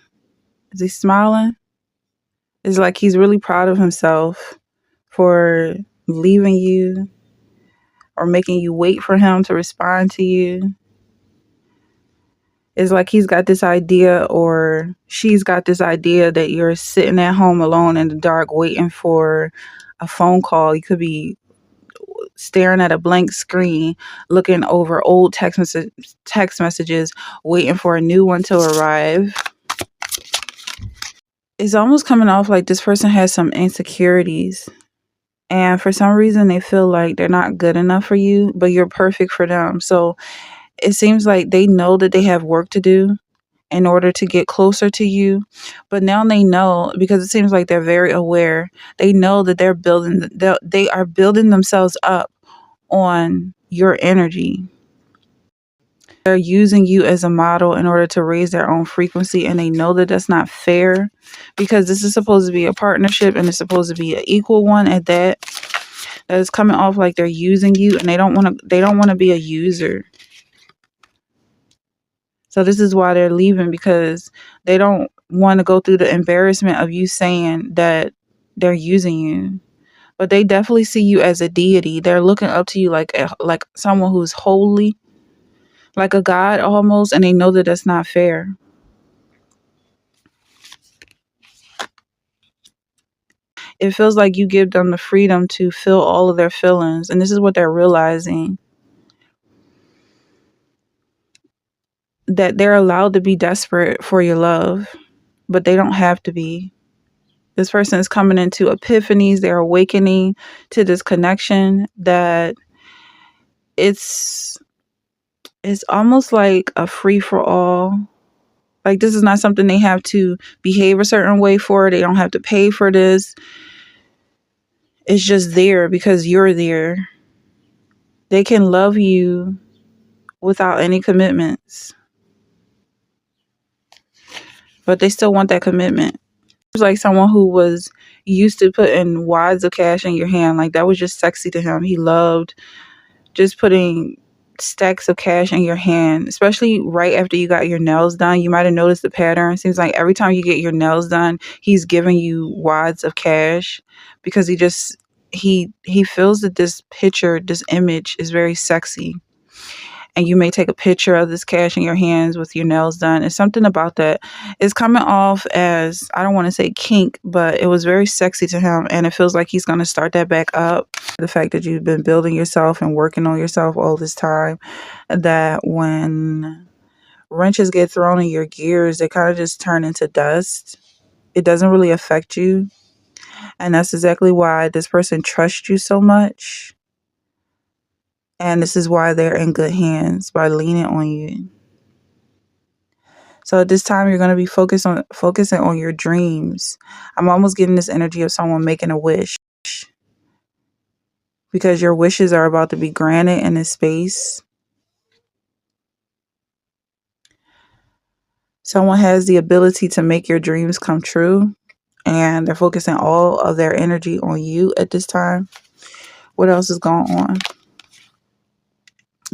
S1: Is he smiling? It's like he's really proud of himself for leaving you or making you wait for him to respond to you. It's like he's got this idea, or she's got this idea, that you're sitting at home alone in the dark waiting for a phone call. You could be staring at a blank screen, looking over old text messages, waiting for a new one to arrive. It's almost coming off like this person has some insecurities. And for some reason, they feel like they're not good enough for you, but you're perfect for them. So it seems like they know that they have work to do in order to get closer to you. But now they know, because it seems like they're very aware. They know that they are building themselves up on your energy. They're using you as a model in order to raise their own frequency, and they know that that's not fair, because this is supposed to be a partnership and it's supposed to be an equal one at that. That is coming off like they're using you, and they don't want to be a user. So this is why they're leaving, because they don't want to go through the embarrassment of you saying that they're using you. But they definitely see you as a deity. They're looking up to you like someone who's holy, like a god almost, and they know that that's not fair. It feels like you give them the freedom to feel all of their feelings, and this is what they're realizing, that they're allowed to be desperate for your love, but they don't have to be. This person is coming into epiphanies. They're awakening to this connection that it's it's almost like a free for all. Like, this is not something they have to behave a certain way for. They don't have to pay for this. It's just there because you're there. They can love you without any commitments, but they still want that commitment. It's like someone who was used to putting wads of cash in your hand. Like, that was just sexy to him. He loved just putting stacks of cash in your hand, especially right after you got your nails done. You might have noticed the pattern. It seems like every time you get your nails done, he's giving you wads of cash, because he feels that this image is very sexy. And you may take a picture of this cash in your hands with your nails done. It's something about that. It's coming off as, I don't want to say kink, but it was very sexy to him. And it feels like he's going to start that back up. The fact that you've been building yourself and working on yourself all this time, that when wrenches get thrown in your gears, they kind of just turn into dust. It doesn't really affect you. And that's exactly why this person trusts you so much. And this is why they're in good hands, by leaning on you. So at this time, you're going to be focusing on your dreams. I'm almost getting this energy of someone making a wish, because your wishes are about to be granted in this space. Someone has the ability to make your dreams come true, and they're focusing all of their energy on you at this time. What else is going on?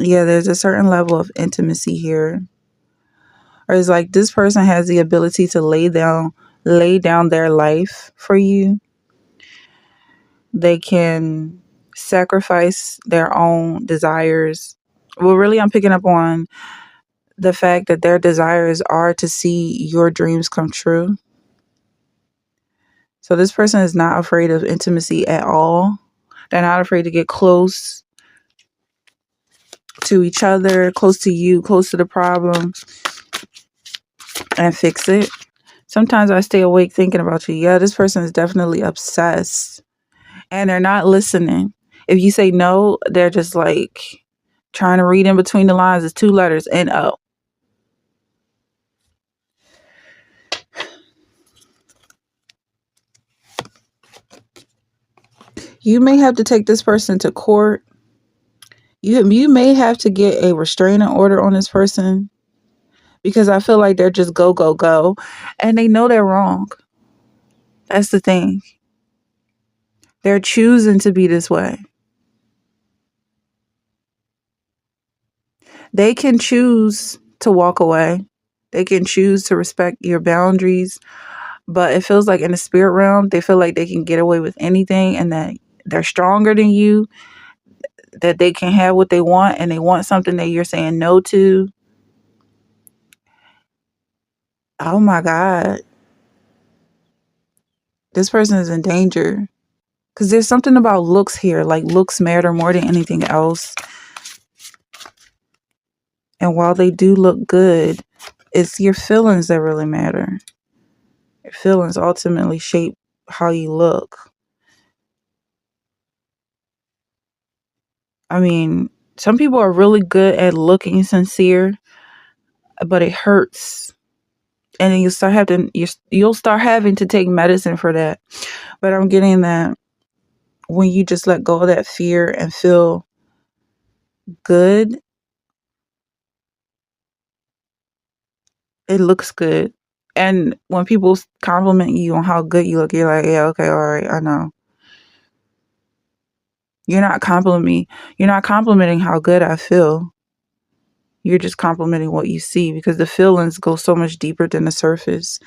S1: Yeah, there's a certain level of intimacy here. Or it's like this person has the ability to lay down their life for you. They can sacrifice their own desires. Well, really, I'm picking up on the fact that their desires are to see your dreams come true. So this person is not afraid of intimacy at all. They're not afraid to get close to each other, close to you, close to the problem, and fix it. Sometimes I stay awake thinking about you. Yeah, this person is definitely obsessed, and they're not listening. If you say no, they're just like trying to read in between the lines. It's 2 letters, N-O. You may have to take this person to court. You may have to get a restraining order on this person, because I feel like they're just go, go, go. And they know they're wrong. That's the thing. They're choosing to be this way. They can choose to walk away. They can choose to respect your boundaries. But it feels like in the spirit realm, they feel like they can get away with anything, and that they're stronger than you, that they can have what they want, and they want something that you're saying no to. Oh my God. This person is in danger, Because there's something about looks here, like looks matter more than anything else. And while they do look good, it's your feelings that really matter. Your feelings ultimately shape how you look. I mean, some people are really good at looking sincere, but it hurts. And then you'll start having to take medicine for that. But I'm getting that when you just let go of that fear and feel good, it looks good. And when people compliment you on how good you look, you're like, yeah, okay, all right, I know. You're not complimenting me. You're not complimenting how good I feel. You're just complimenting what you see, because the feelings go so much deeper than the surface.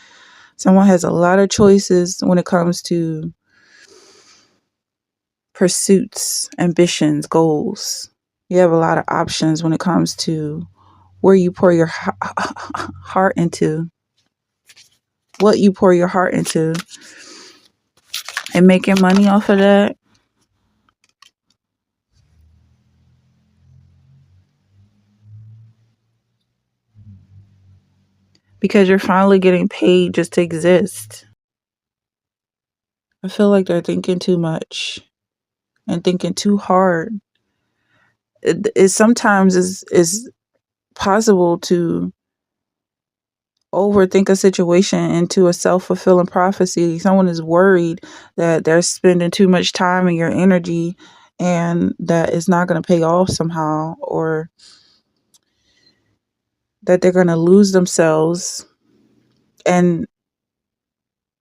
S1: Someone has a lot of choices when it comes to pursuits, ambitions, goals. You have a lot of options when it comes to where you pour your heart into, what you pour your heart into, and making money off of that. Because you're finally getting paid just to exist. I feel like they're thinking too much and thinking too hard. It sometimes is possible to overthink a situation into a self-fulfilling prophecy. Someone is worried that they're spending too much time and your energy and that it's not going to pay off somehow, or that they're going to lose themselves. And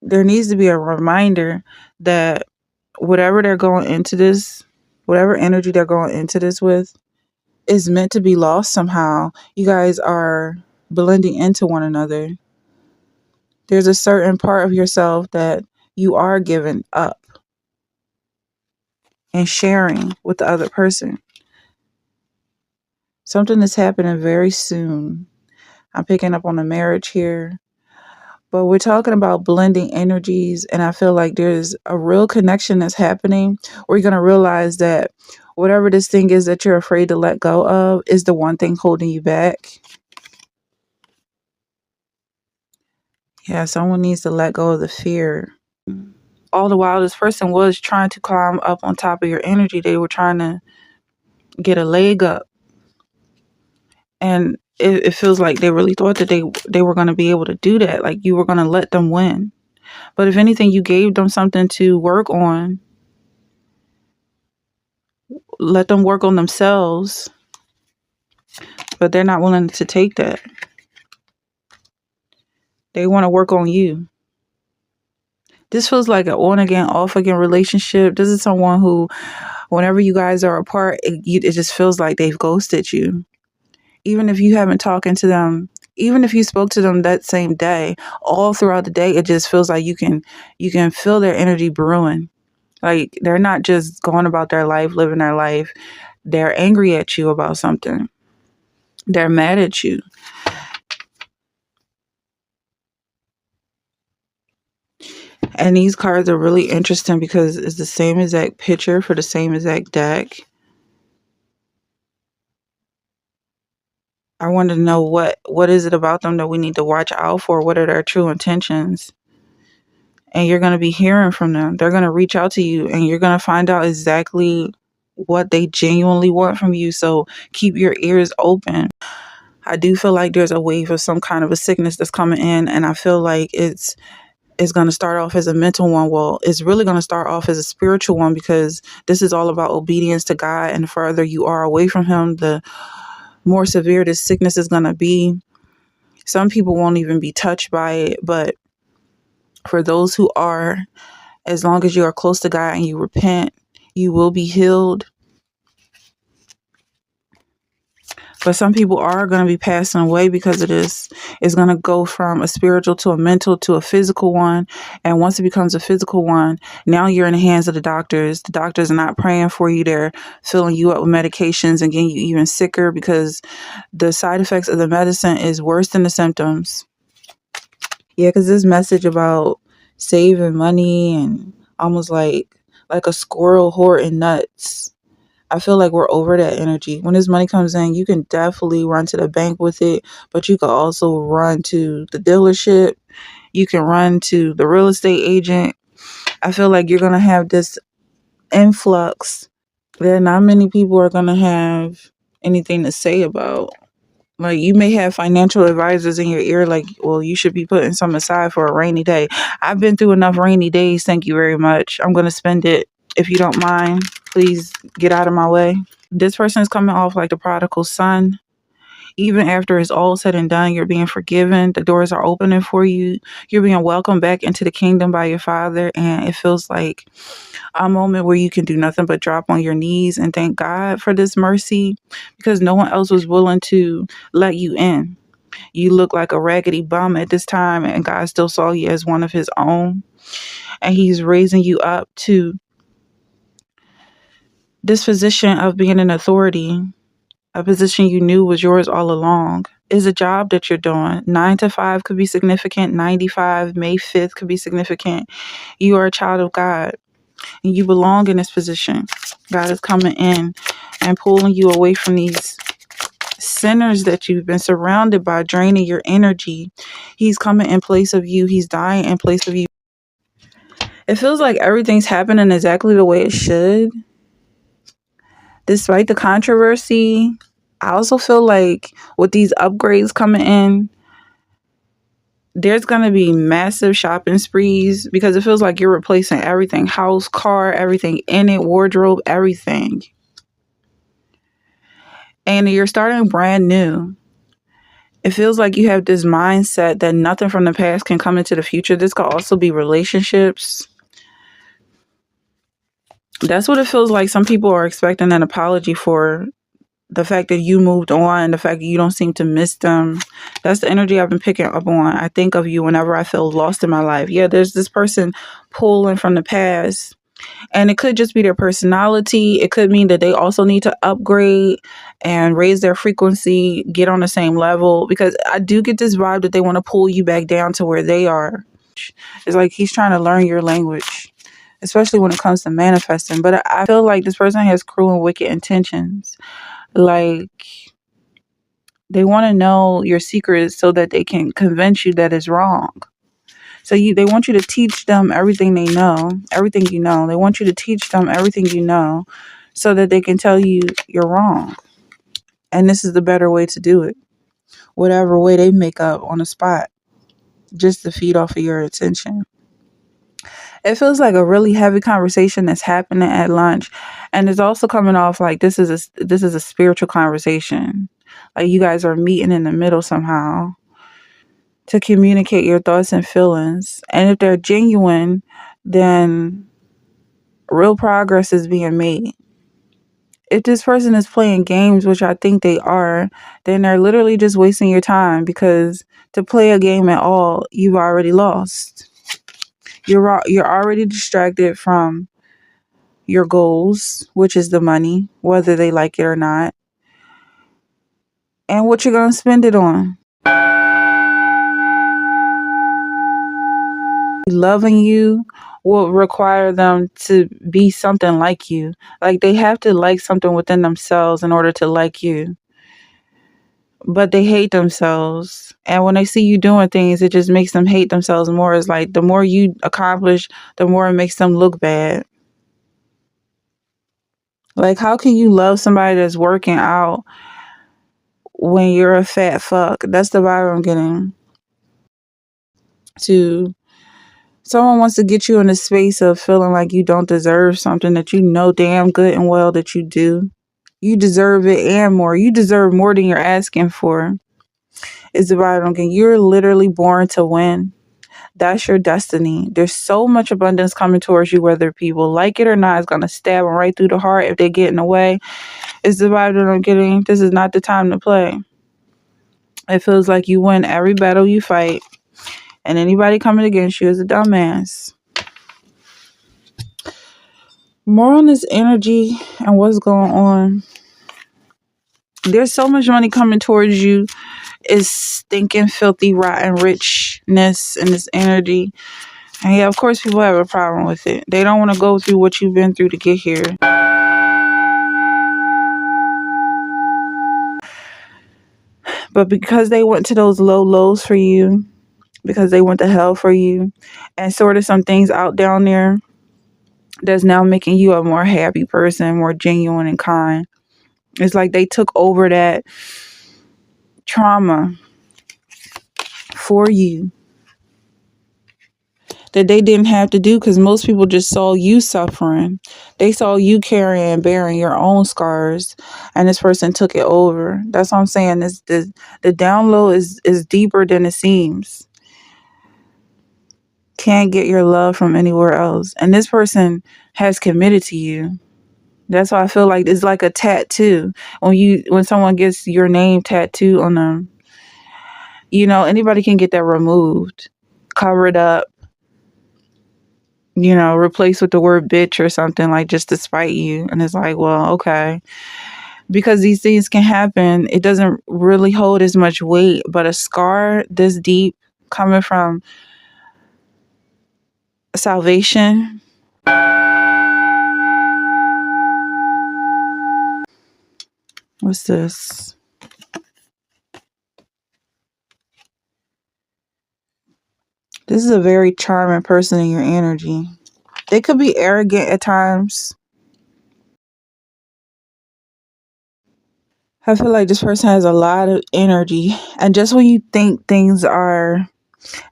S1: there needs to be a reminder that whatever they're going into this, whatever energy they're going into this with, is meant to be lost somehow. You guys are blending into one another. There's a certain part of yourself that you are giving up and sharing with the other person. Something is happening very soon. I'm picking up on the marriage here. But we're talking about blending energies, and I feel like there's a real connection that's happening where you're going to realize that whatever this thing is that you're afraid to let go of is the one thing holding you back. Yeah, someone needs to let go of the fear. All the while, this person was trying to climb up on top of your energy. They were trying to get a leg up. And it feels like they really thought that they were going to be able to do that. Like you were going to let them win. But if anything, you gave them something to work on. Let them work on themselves. But they're not willing to take that. They want to work on you. This feels like an on again, off again relationship. This is someone who, whenever you guys are apart, it just feels like they've ghosted you. Even if you haven't talked to them, even if you spoke to them that same day, all throughout the day, it just feels like you can feel their energy brewing. Like they're not just going about their life, living their life. They're angry at you about something. They're mad at you. And these cards are really interesting because it's the same exact picture for the same exact deck. I want to know what is it about them that we need to watch out for? What are their true intentions? And you're going to be hearing from them. They're going to reach out to you and you're going to find out exactly what they genuinely want from you. So keep your ears open. I do feel like there's a wave of some kind of a sickness that's coming in, and I feel like it's going to start off as a mental one. Well, it's really going to start off as a spiritual one, because this is all about obedience to God. And the further you are away from Him, the more severe this sickness is going to be. Some people won't even be touched by it, but for those who are, as long as you are close to God and you repent, you will be healed. But some people are going to be passing away because of this. It's going to go from a spiritual to a mental to a physical one. And once it becomes a physical one, now you're in the hands of the doctors. The doctors are not praying for you. They're filling you up with medications and getting you even sicker, because the side effects of the medicine is worse than the symptoms. Yeah, because this message about saving money and almost like like a squirrel hoarding nuts. I feel like we're over that energy. When this money comes in, you can definitely run to the bank with it, but you can also run to the dealership. You can run to the real estate agent. I feel like you're going to have this influx that not many people are going to have anything to say about. Like, you may have financial advisors in your ear, like, well, you should be putting some aside for a rainy day. I've been through enough rainy days. Thank you very much. I'm going to spend it. If you don't mind, please get out of my way. This person is coming off like the prodigal son. Even after it's all said and done, you're being forgiven. The doors are opening for you. You're being welcomed back into the kingdom by your father. And it feels like a moment where you can do nothing but drop on your knees and thank God for this mercy, because no one else was willing to let you in. You look like a raggedy bum at this time, and God still saw you as one of his own. And he's raising you up to this position of being an authority, a position you knew was yours all along. Is a job that you're doing. 9 to 5 could be significant. 95, May 5th could be significant. You are a child of God and you belong in this position. God is coming in and pulling you away from these sinners that you've been surrounded by, draining your energy. He's coming in place of you. He's dying in place of you. It feels like everything's happening exactly the way it should. Despite the controversy, I also feel like with these upgrades coming in, there's going to be massive shopping sprees, because it feels like you're replacing everything: house, car, everything in it, wardrobe, everything. And you're starting brand new. It feels like you have this mindset that nothing from the past can come into the future. This could also be relationships. That's what it feels like. Some people are expecting an apology for the fact that you moved on, the fact that you don't seem to miss them. That's the energy I've been picking up on. I think of you whenever I feel lost in my life. Yeah, there's this person pulling from the past, and it could just be their personality. It could mean that they also need to upgrade and raise their frequency, get on the same level, because I do get this vibe that they want to pull you back down to where they are. It's like he's trying to learn your language, especially when it comes to manifesting. But I feel like this person has cruel and wicked intentions. Like, they want to know your secrets so that they can convince you that it's wrong. So they want you to teach them everything they know, everything you know. They want you to teach them everything you know so that they can tell you you're wrong. And this is the better way to do it. Whatever way they make up on the spot, just to feed off of your attention. It feels like a really heavy conversation that's happening at lunch, and it's also coming off like this is a spiritual conversation. Like, you guys are meeting in the middle somehow to communicate your thoughts and feelings. And if they're genuine, then real progress is being made. If this person is playing games, which I think they are, then they're literally just wasting your time, because to play a game at all, you've already lost. You're already distracted from your goals, which is the money, whether they like it or not, and what you're going to spend it on. Loving you will require them to be something like you. Like, they have to like something within themselves in order to like you. But they hate themselves. And when they see you doing things, it just makes them hate themselves more. It's like the more you accomplish, the more it makes them look bad. Like, how can you love somebody that's working out when you're a fat fuck? That's the vibe I'm getting. Someone wants to get you in a space of feeling like you don't deserve something that you know damn good and well that you do. You deserve it and more. You deserve more than you're asking for. It's the vibe I'm getting. You're literally born to win. That's your destiny. There's so much abundance coming towards you, whether people like it or not. It's going to stab them right through the heart if they get in the way. It's the vibe that I'm getting. This is not the time to play. It feels like you win every battle you fight, and anybody coming against you is a dumbass. More on this energy and what's going on. There's so much money coming towards you. It's stinking, filthy, rotten richness in this energy. And yeah, of course, people have a problem with it. They don't want to go through what you've been through to get here. But because they went to those low lows for you, because they went to hell for you, and sorted some things out down there, that's now making you a more happy person, more genuine and kind. It's like they took over that trauma for you that they didn't have to do, because most people just saw you suffering. They saw you carrying, bearing your own scars, and this person took it over. That's what I'm saying. The download is deeper than it seems. Can't get your love from anywhere else. And this person has committed to you. That's why I feel like it's like a tattoo. When someone gets your name tattooed on them, anybody can get that removed, cover it up, replace with the word bitch or something, like, just to spite you. And it's like, well, okay. Because these things can happen. It doesn't really hold as much weight, but a scar this deep coming from salvation. What's this? This is a very charming person in your energy. They could be arrogant at times. I feel like this person has a lot of energy. And just when you think things are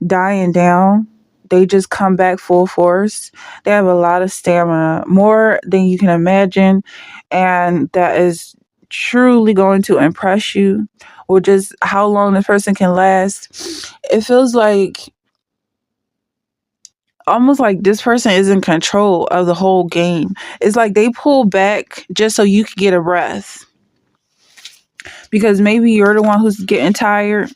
S1: dying down, they just come back full force. They have a lot of stamina, more than you can imagine. And that is truly going to impress you, or just how long the person can last. It feels like almost like this person is in control of the whole game. It's like they pull back just so you can get a breath. Because maybe you're the one who's getting tired,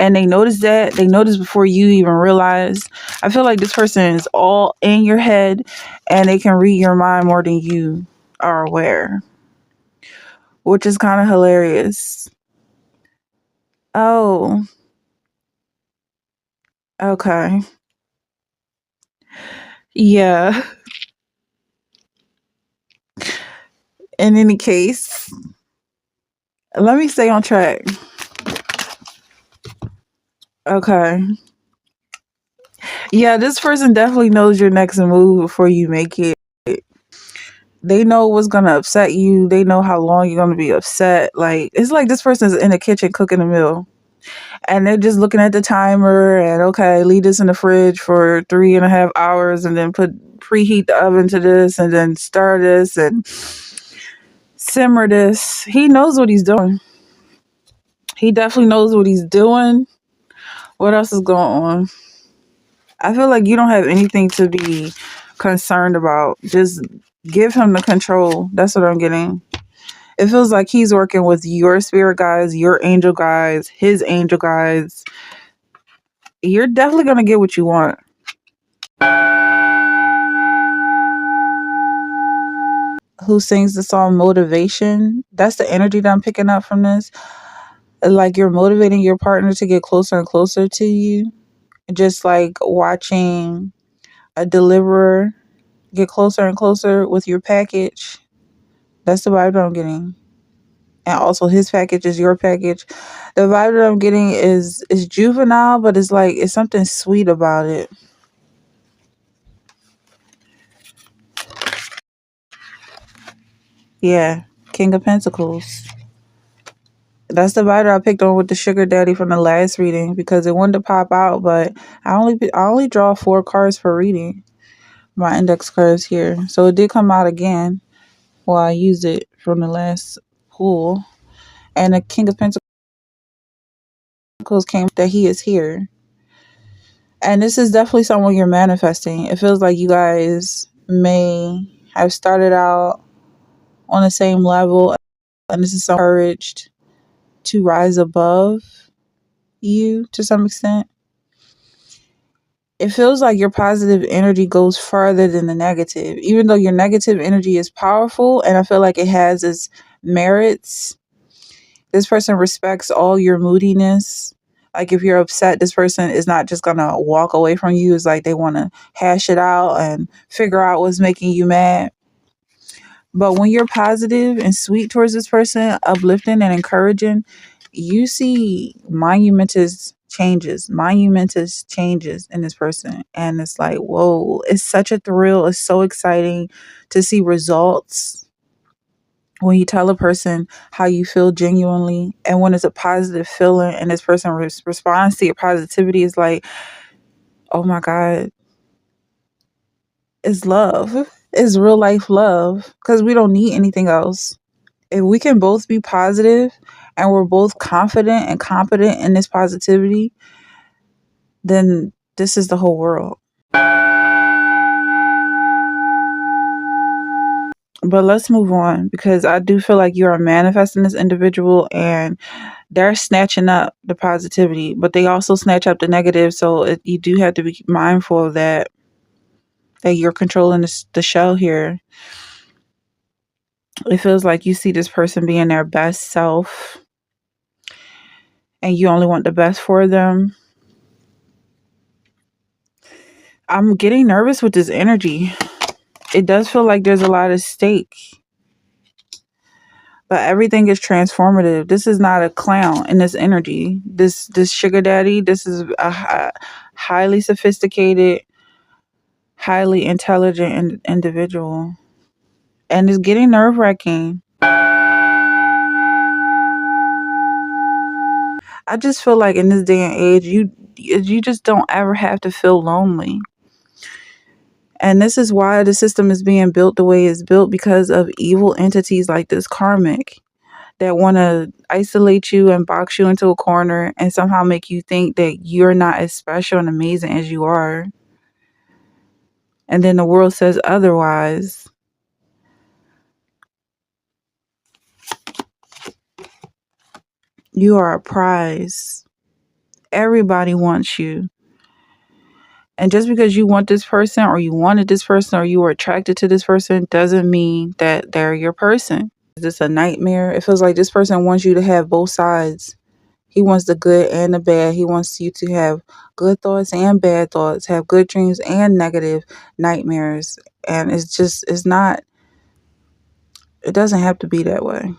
S1: and they notice that. They notice before you even realize. I feel like this person is all in your head, and they can read your mind more than you are aware, which is kind of hilarious. Oh, okay. Yeah. In any case, let me stay on track. Okay. Yeah, this person definitely knows your next move before you make it. They know what's going to upset you. They know how long you're going to be upset. Like, it's like this person's in the kitchen cooking a meal, and they're just looking at the timer and, okay, leave this in the fridge for 3.5 hours, and then preheat the oven to this, and then stir this and simmer this. He knows what he's doing. He definitely knows what he's doing. What else is going on? I feel like you don't have anything to be concerned about. Just give him the control. That's what I'm getting. It feels like he's working with your spirit guides, your angel guides, his angel guides. You're definitely going to get what you want. Who sings the song Motivation? That's the energy that I'm picking up from this. Like, you're motivating your partner to get closer and closer to you. Just like watching a deliverer get closer and closer with your package. That's the vibe that I'm getting. And also his package is your package. The vibe that I'm getting is juvenile, but it's something sweet about it. Yeah. King of Pentacles. That's the vibe that I picked on with the sugar daddy from the last reading, because it wanted to pop out, but I only draw 4 cards per reading. My index cards here. So it did come out again while I used it from the last pull. And the King of Pentacles came that he is here. And this is definitely someone you're manifesting. It feels like you guys may have started out on the same level, and this is encouraged to rise above you to some extent. It feels like your positive energy goes farther than the negative, even though your negative energy is powerful, and I feel like it has its merits. This person respects all your moodiness, Like if you're upset, this person is not just going to walk away from you. It's like they want to hash it out and figure out what's making you mad. But when you're positive and sweet towards this person, uplifting and encouraging, you see monumentous changes in this person. And it's like, whoa, it's such a thrill. It's so exciting to see results when you tell a person how you feel genuinely. And when it's a positive feeling and this person responds to your positivity, it's like, oh my God, it's love. It's real life love because we don't need anything else. If we can both be positive and we're both confident and competent in this positivity, then this is the whole world. But let's move on because I do feel like you are manifesting this individual and they're snatching up the positivity, but they also snatch up the negative. So you do have to be mindful of that you're controlling the show here. It feels like you see this person being their best self and you only want the best for them. I'm getting nervous with this energy. It does feel like there's a lot at stake, but everything is transformative. This is not a clown in this energy. This sugar daddy, this is a highly sophisticated, highly intelligent individual, and it's getting nerve wracking. I just feel like in this day and age, you just don't ever have to feel lonely. And this is why the system is being built the way it's built, because of evil entities like this karmic that want to isolate you and box you into a corner and somehow make you think that you're not as special and amazing as you are. And then the world says otherwise. You are a prize. Everybody wants you. And just because you want this person or you wanted this person or you were attracted to this person doesn't mean that they're your person. Is this a nightmare? It feels like this person wants you to have both sides. He wants the good and the bad. He wants you to have good thoughts and bad thoughts, have good dreams and negative nightmares. And it's not, it doesn't have to be that way.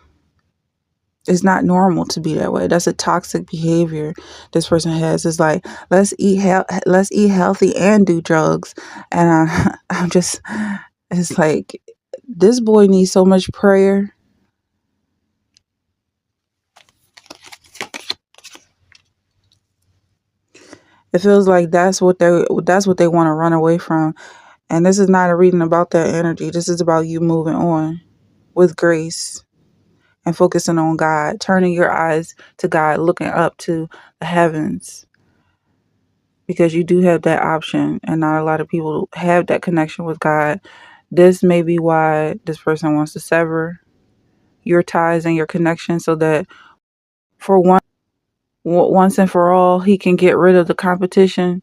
S1: It's not normal to be that way. That's a toxic behavior this person has. It's like, let's eat healthy and do drugs. And I'm just, it's like, this boy needs so much prayer. It feels like that's what they want to run away from. And this is not a reading about that energy. This is about you moving on with grace and focusing on God, turning your eyes to God, looking up to the heavens, because you do have that option and not a lot of people have that connection with God. This may be why this person wants to sever your ties and your connection so that for once and for all, he can get rid of the competition,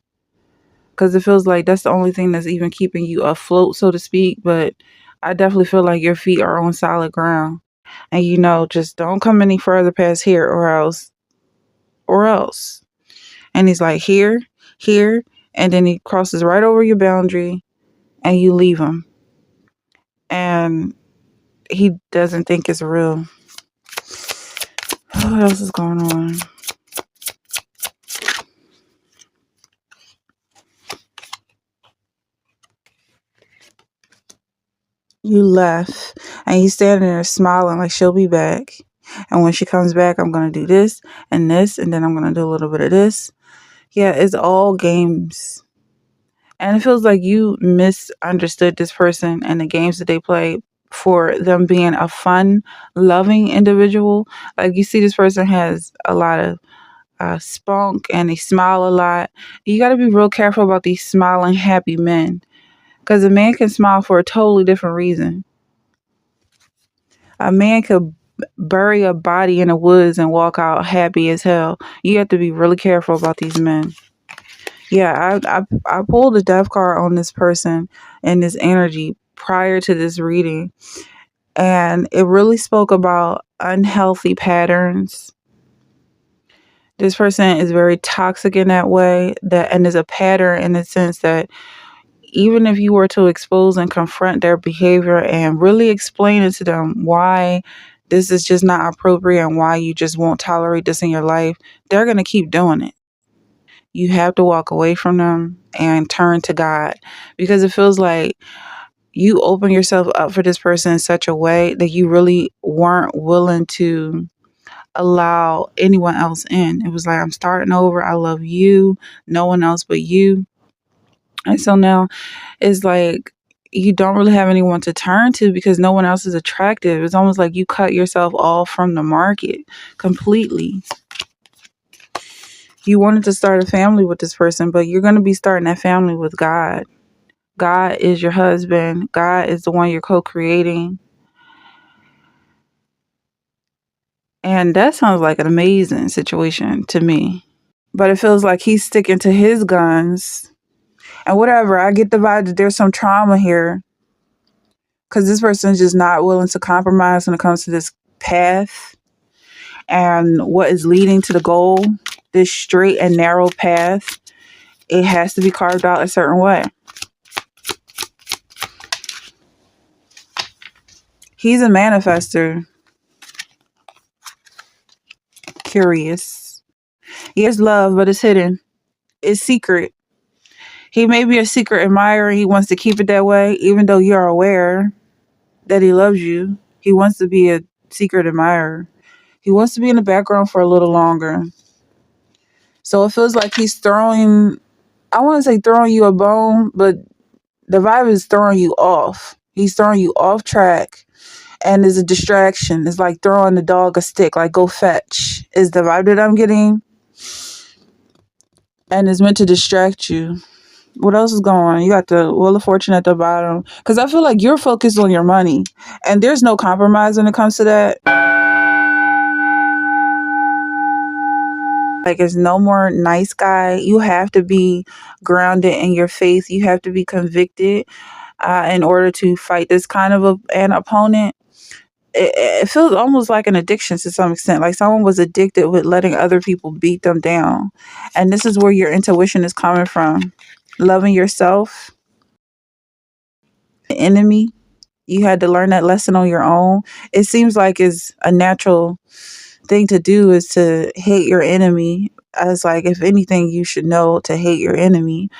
S1: because it feels like that's the only thing that's even keeping you afloat, so to speak. But I definitely feel like your feet are on solid ground. And just don't come any further past here or else. And he's like, here, and then he crosses right over your boundary and you leave him. And he doesn't think it's real. What else is going on? You left and he's standing there smiling like she'll be back. And when she comes back, I'm going to do this, and then I'm going to do a little bit of this. Yeah, it's all games. And it feels like you misunderstood this person and the games that they play for them being a fun, loving individual. Like, you see this person has a lot of spunk and they smile a lot. You got to be real careful about these smiling, happy men, because a man can smile for a totally different reason. A man could bury a body in the woods and walk out happy as hell. You have to be really careful about these men. Yeah, I pulled the death card on this person and this energy prior to this reading, and it really spoke about unhealthy patterns. This person is very toxic in that way, that and is a pattern in the sense that even if you were to expose and confront their behavior and really explain it to them why this is just not appropriate and why you just won't tolerate this in your life, they're going to keep doing it. You have to walk away from them and turn to God, because it feels like you open yourself up for this person in such a way that you really weren't willing to allow anyone else in. It was like, I'm starting over. I love you, no one else but you. And so now it's like you don't really have anyone to turn to because no one else is attractive. It's almost like you cut yourself off from the market completely. You wanted to start a family with this person, but you're going to be starting that family with God. God is your husband. God is the one you're co-creating. And that sounds like an amazing situation to me. But it feels like he's sticking to his guns. And whatever, I get the vibe that there's some trauma here. Because this person is just not willing to compromise when it comes to this path and what is leading to the goal. This straight and narrow path, it has to be carved out a certain way. He's a manifester. Curious. He has love, but it's hidden. It's secret. He may be a secret admirer. He wants to keep it that way, even though you're aware that he loves you. He wants to be a secret admirer. He wants to be in the background for a little longer. So it feels like he's throwing, I want to say throwing you a bone, but the vibe is throwing you off. He's throwing you off track and is a distraction. It's like throwing the dog a stick, like go fetch, is the vibe that I'm getting. And it's meant to distract you. What else is going on? You got the Wheel of Fortune at the bottom. Because I feel like you're focused on your money. And there's no compromise when it comes to that. Like, there's no more nice guy. You have to be grounded in your faith. You have to be convicted in order to fight this kind of an opponent. It feels almost like an addiction to some extent. Like someone was addicted with letting other people beat them down. And this is where your intuition is coming from. Loving yourself. The enemy. You had to learn that lesson on your own. It seems like it's a natural thing to do is to hate your enemy. As like, if anything, you should know to hate your enemy.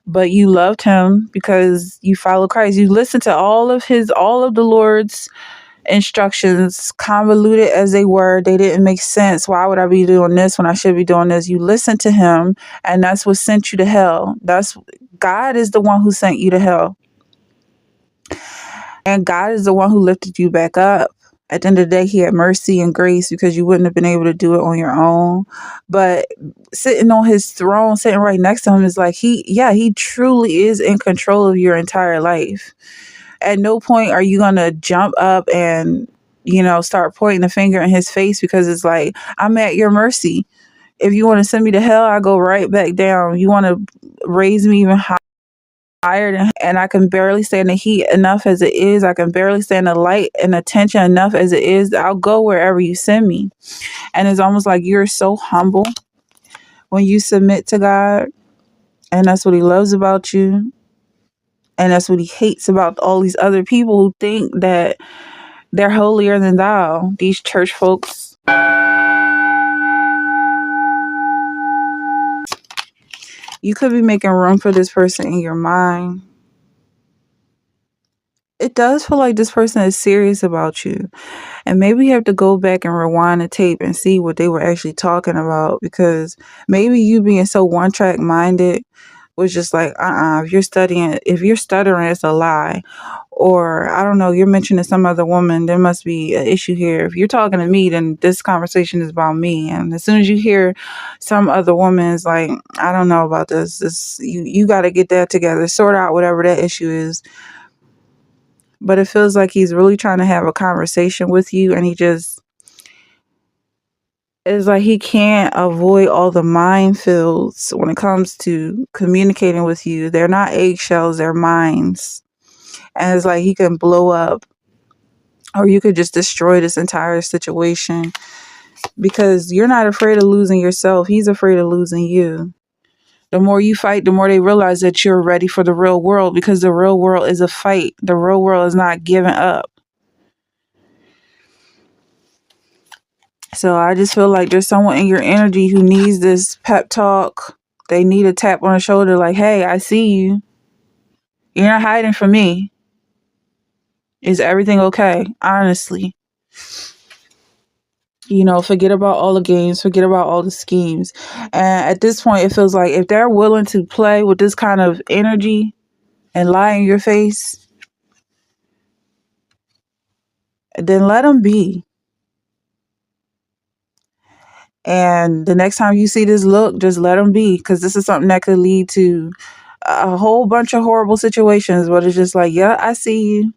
S1: But you loved him because you follow Christ. You listened to all of the Lord's instructions, convoluted as they were. They didn't make sense. Why would I be doing this when I should be doing this? You listened to him, and that's what sent you to hell. God is the one who sent you to hell. And God is the one who lifted you back up. At the end of the day, he had mercy and grace because you wouldn't have been able to do it on your own. But sitting on his throne, sitting right next to him is like, he truly is in control of your entire life. At no point are you going to jump up and, start pointing the finger in his face, because it's like, I'm at your mercy. If you want to send me to hell, I go right back down. You want to raise me even higher, and I can barely stand the heat enough as it is. I can barely stand the light and the tension enough as it is. I'll go wherever you send me. And it's almost like you're so humble when you submit to God. And that's what he loves about you. And that's what he hates about all these other people who think that they're holier than thou. These church folks. You could be making room for this person in your mind. It does feel like this person is serious about you. And maybe you have to go back and rewind the tape and see what they were actually talking about, because maybe you being so one track minded was just like, if you're stuttering, it's a lie. Or I don't know, you're mentioning some other woman, there must be an issue here. If you're talking to me, then this conversation is about me. And as soon as you hear some other woman is like, I don't know about this you got to get that together, sort out whatever that issue is. But it feels like he's really trying to have a conversation with you, and it's like he can't avoid all the minefields when it comes to communicating with you. They're not eggshells, they're mines. And it's like he can blow up, or you could just destroy this entire situation. because you're not afraid of losing yourself. He's afraid of losing you. The more you fight, the more they realize that you're ready for the real world, because the real world is a fight. The real world is not giving up. So I just feel like there's someone in your energy who needs this pep talk. They need a tap on the shoulder like, hey, I see you. You're not hiding from me. Is everything okay? Honestly. Forget about all the games, forget about all the schemes. And at this point, it feels like if they're willing to play with this kind of energy and lie in your face, then let them be. And the next time you see this look, just let them be, because this is something that could lead to a whole bunch of horrible situations where it's just like, yeah, I see you,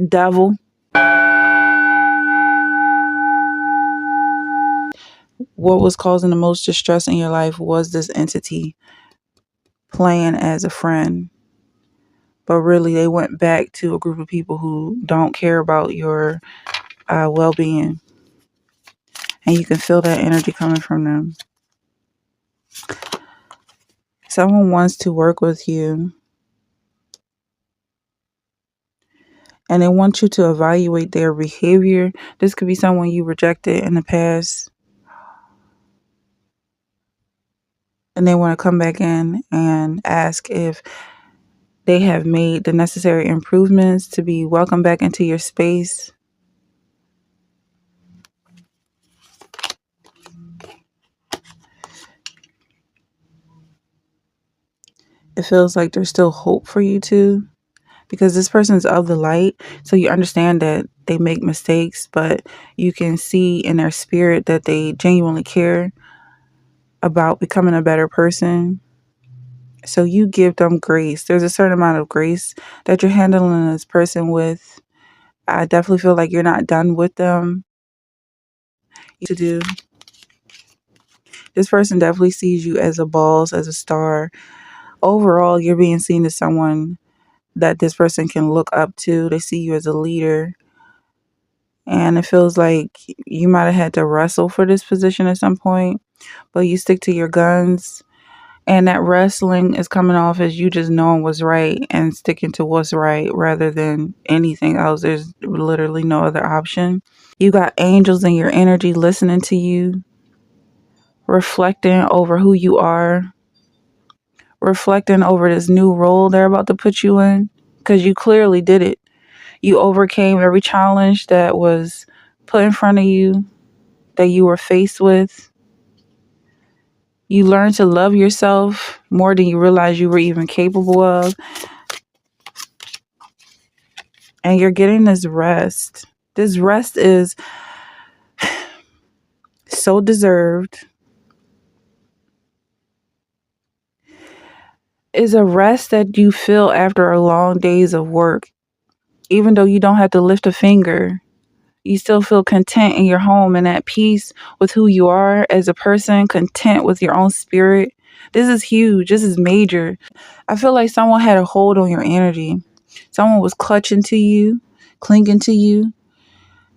S1: devil. What was causing the most distress in your life was this entity playing as a friend. But really, they went back to a group of people who don't care about your well-being. And you can feel that energy coming from them. Someone wants to work with you, and they want you to evaluate their behavior. This could be someone you rejected in the past, and they want to come back in and ask if they have made the necessary improvements to be welcomed back into your space. It feels like there's still hope for you too, because this person's of the light. So you understand that they make mistakes, but you can see in their spirit that they genuinely care about becoming a better person. So you give them grace. There's a certain amount of grace that you're handling this person with. I definitely feel like you're not done with them. To do. This person definitely sees you as a boss, as a star. Overall, you're being seen as someone that this person can look up to. They see you as a leader. And it feels like you might have had to wrestle for this position at some point, but you stick to your guns. And that wrestling is coming off as you just knowing what's right and sticking to what's right rather than anything else. There's literally no other option. You got angels in your energy listening to you, reflecting over who you are, reflecting over this new role they're about to put you in, because you clearly did it. You overcame every challenge that was put in front of you, that you were faced with. You learned to love yourself more than you realized you were even capable of. And you're getting this rest. This rest is so deserved. It's a rest that you feel after a long days of work. Even though you don't have to lift a finger, you still feel content in your home and at peace with who you are as a person, content with your own spirit. This is huge. This is major. I feel like someone had a hold on your energy. Someone was clutching to you, clinging to you,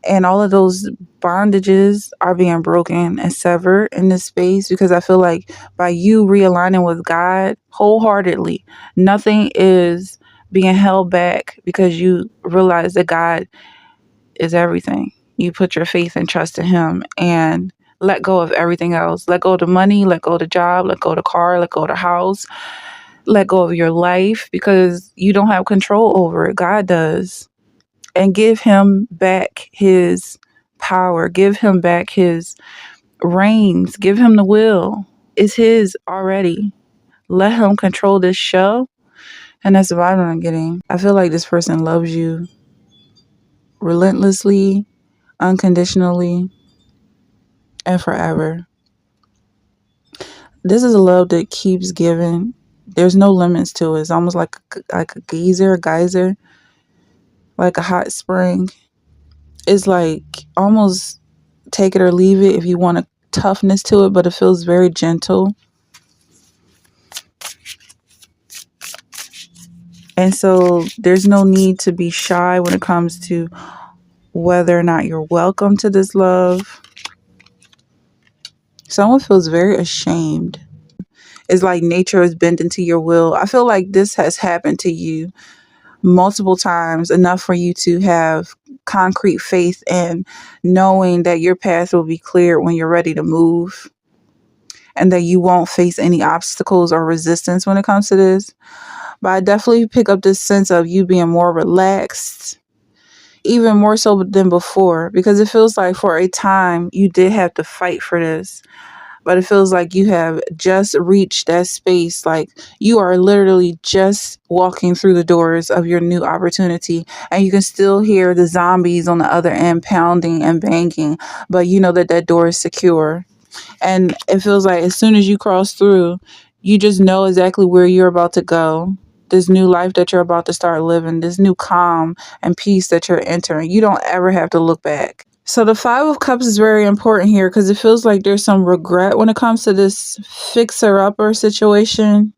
S1: and all of those bondages are being broken and severed in this space, because I feel like by you realigning with God wholeheartedly, nothing is being held back, because you realize that God is everything. You put your faith and trust in Him and let go of everything else. Let go of the money, let go of the job, let go of the car, let go of the house, let go of your life, because you don't have control over it. God does. And give Him back His power. Give Him back His reins. Give Him the will. It's His already. Let Him control this show. And that's the vibe I'm getting. I feel like this person loves you relentlessly, unconditionally, and forever. This is a love that keeps giving. There's no limits to it. It's almost like a geyser, like a hot spring. It's like almost take it or leave it if you want a toughness to it, but it feels very gentle. And so there's no need to be shy when it comes to whether or not you're welcome to this love. Someone feels very ashamed. It's like nature is bending to your will. I feel like this has happened to you multiple times, enough for you to have concrete faith in knowing that your path will be cleared when you're ready to move, and that you won't face any obstacles or resistance when it comes to this. But I definitely pick up this sense of you being more relaxed, even more so than before, because it feels like for a time you did have to fight for this. But it feels like you have just reached that space. Like you are literally just walking through the doors of your new opportunity, and you can still hear the zombies on the other end pounding and banging, but you know that that door is secure. And it feels like as soon as you cross through, you just know exactly where you're about to go. This new life that you're about to start living, this new calm and peace that you're entering. You don't ever have to look back. So the Five of Cups is very important here because it feels like there's some regret when it comes to this fixer-upper situation.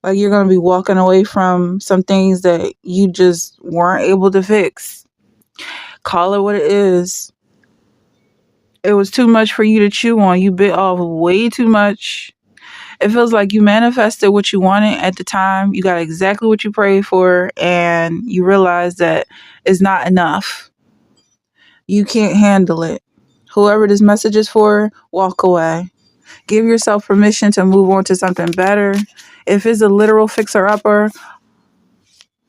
S1: Like you're going to be walking away from some things that you just weren't able to fix. Call it what it is. It was too much for you to chew on. You bit off way too much. It feels like you manifested what you wanted at the time. You got exactly what you prayed for, and you realize that it's not enough. You can't handle it. Whoever this message is for, walk away. Give yourself permission to move on to something better. If it's a literal fixer upper,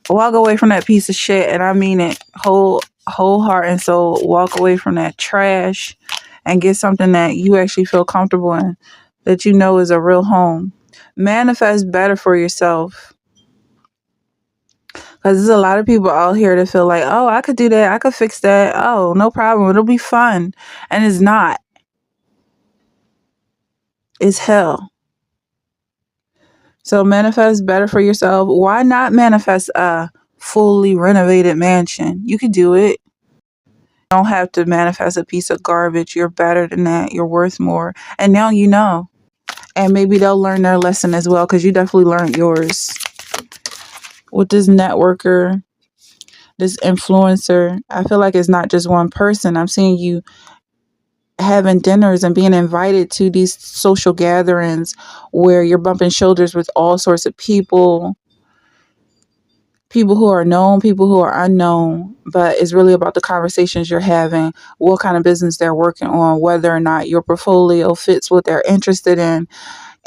S1: walk away from that piece of shit, and I mean it. Whole heart and soul. Walk away from that trash and get something that you actually feel comfortable in, that you know is a real home. Manifest better for yourself. Because there's a lot of people out here that feel like, oh, I could do that. I could fix that. Oh, no problem. It'll be fun. And it's not. It's hell. So manifest better for yourself. Why not manifest a fully renovated mansion? You could do it. You don't have to manifest a piece of garbage. You're better than that. You're worth more. And now you know. And maybe they'll learn their lesson as well, because you definitely learned yours. With this networker, this influencer, I feel like it's not just one person. I'm seeing you having dinners and being invited to these social gatherings where you're bumping shoulders with all sorts of people who are known, people who are unknown, but it's really about the conversations you're having, what kind of business they're working on, whether or not your portfolio fits what they're interested in.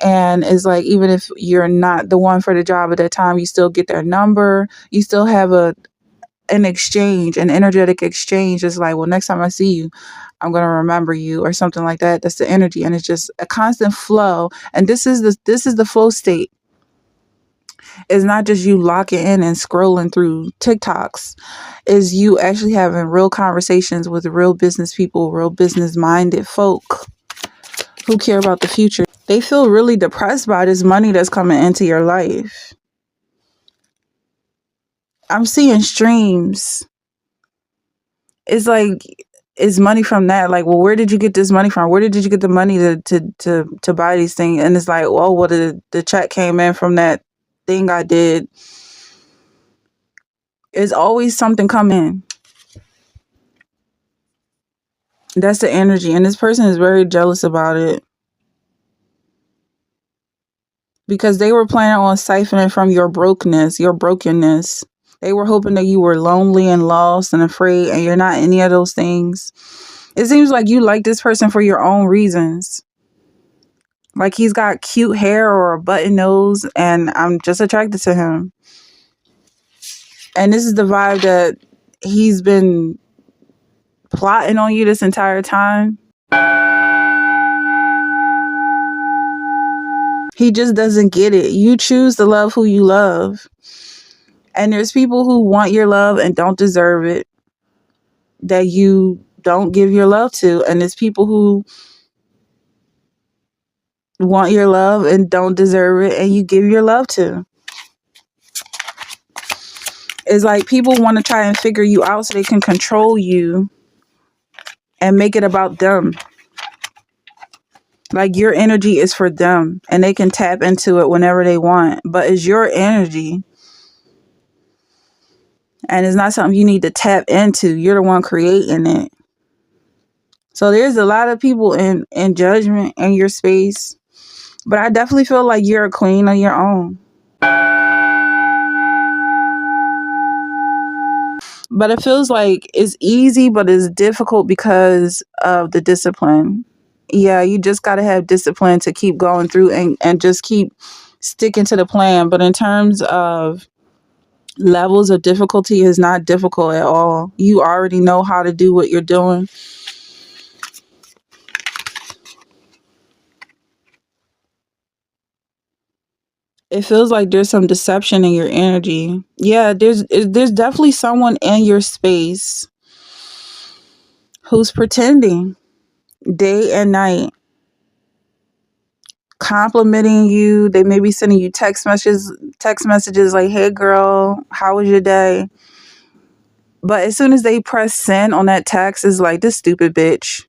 S1: And it's like, even if you're not the one for the job at that time, you still get their number. You still have an exchange, an energetic exchange. It's like, well, next time I see you, I'm going to remember you, or something like that. That's the energy. And it's just a constant flow. And this is the flow state. It's not just you locking in and scrolling through TikToks. Is you actually having real conversations with real business people, real business minded folk who care about the future. They feel really depressed by this money that's coming into your life. I'm seeing streams. It's like, it's money from that. Like, well, where did you get this money from? Where did you get the money to buy these things? And it's like, oh, well, the check came in from that thing I did. There's always something coming. That's the energy. And this person is very jealous about it, because they were planning on siphoning from your brokenness. They were hoping that you were lonely and lost and afraid, and you're not any of those things. It seems like you like this person for your own reasons. Like he's got cute hair or a button nose, and I'm just attracted to him. And this is the vibe that he's been plotting on you this entire time. He just doesn't get it. You choose to love who you love. And there's people who want your love and don't deserve it, that you don't give your love to. And there's people who want your love and don't deserve it, and you give your love to. It's like people want to try and figure you out so they can control you and make it about them. Like your energy is for them and they can tap into it whenever they want. But it's your energy. And it's not something you need to tap into. You're the one creating it. So there's a lot of people in judgment in your space, but I definitely feel like you're a queen on your own. But it feels like it's easy, but it's difficult because of the discipline. Yeah, you just got to have discipline to keep going through and just keep sticking to the plan. But in terms of levels of difficulty, is not difficult at all. You already know how to do what you're doing. It feels like there's some deception in your energy. Yeah, there's definitely someone in your space who's pretending day and night, complimenting you. They may be sending you text messages like, "Hey girl, how was your day?" But as soon as they press send on that text, it's like, "This stupid bitch."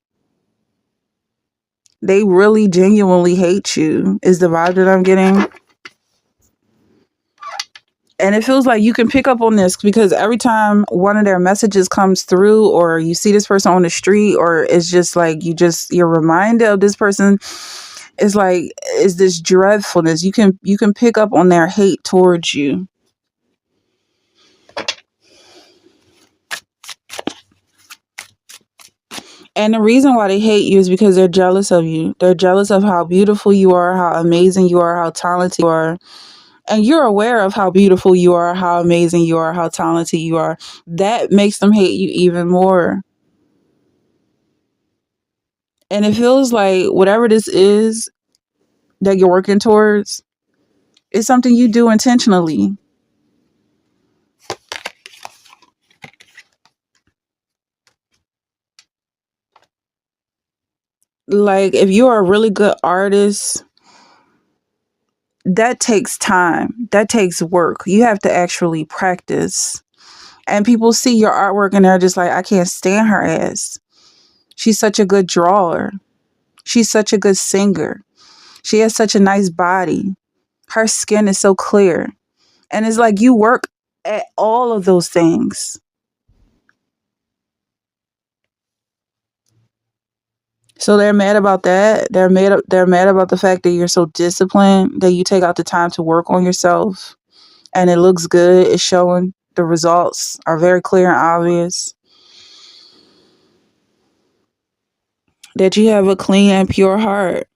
S1: They really genuinely hate you is the vibe that I'm getting. And it feels like you can pick up on this because every time one of their messages comes through, or you see this person on the street, or it's just like you're reminded of this person, it's like, is this dreadfulness. You can pick up on their hate towards you. And the reason why they hate you is because they're jealous of you. They're jealous of how beautiful you are, how amazing you are, how talented you are. And you're aware of how beautiful you are, how amazing you are, how talented you are. That makes them hate you even more. And it feels like whatever this is that you're working towards is something you do intentionally. Like, if you're a really good artist, that takes time, that takes work. You have to actually practice. And people see your artwork and they're just like, "I can't stand her ass. She's such a good drawer. She's such a good singer. She has such a nice body. Her skin is so clear." And it's like you work at all of those things. So they're mad about that. They're mad about the fact that you're so disciplined, that you take out the time to work on yourself and it looks good. It's showing, the results are very clear and obvious. That you have a clean and pure heart.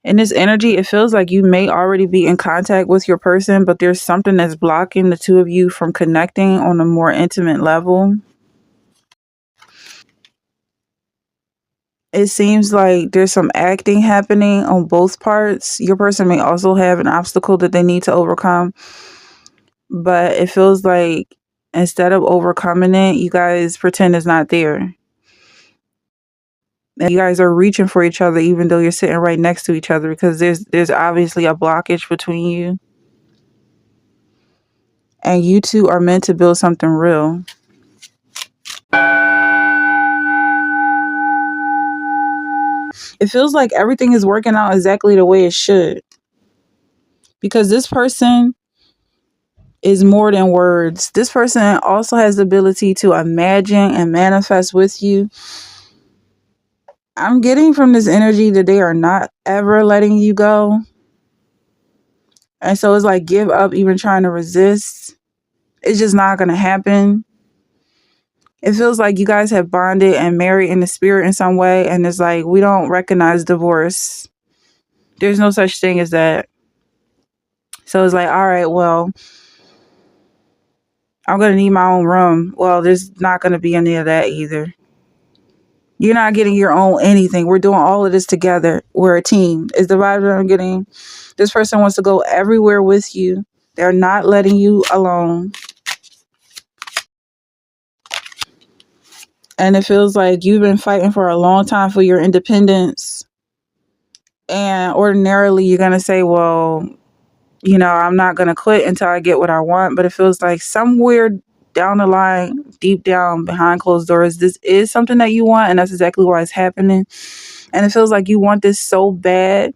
S1: In this energy, it feels like you may already be in contact with your person, but there's something that's blocking the two of you from connecting on a more intimate level. It seems like there's some acting happening on both parts. Your person may also have an obstacle that they need to overcome, but it feels like instead of overcoming it, you guys pretend it's not there. And you guys are reaching for each other even though you're sitting right next to each other, because there's obviously a blockage between you. And you two are meant to build something real. It feels like everything is working out exactly the way it should. Because this person is more than words. This person also has the ability to imagine and manifest with you. I'm getting from this energy that they are not ever letting you go. And so it's like, give up even trying to resist. It's just not going to happen. It feels like you guys have bonded and married in the spirit in some way. And it's like, we don't recognize divorce. There's no such thing as that. So it's like, all right, well, I'm going to need my own room. Well, there's not going to be any of that either. You're not getting your own anything. We're doing all of this together. We're a team. Is the vibe that I'm getting? This person wants to go everywhere with you. They're not letting you alone. And it feels like you've been fighting for a long time for your independence. And ordinarily, you're going to say, well, I'm not going to quit until I get what I want. But it feels like somewhere down the line, deep down behind closed doors, this is something that you want. And that's exactly why it's happening. And it feels like you want this so bad.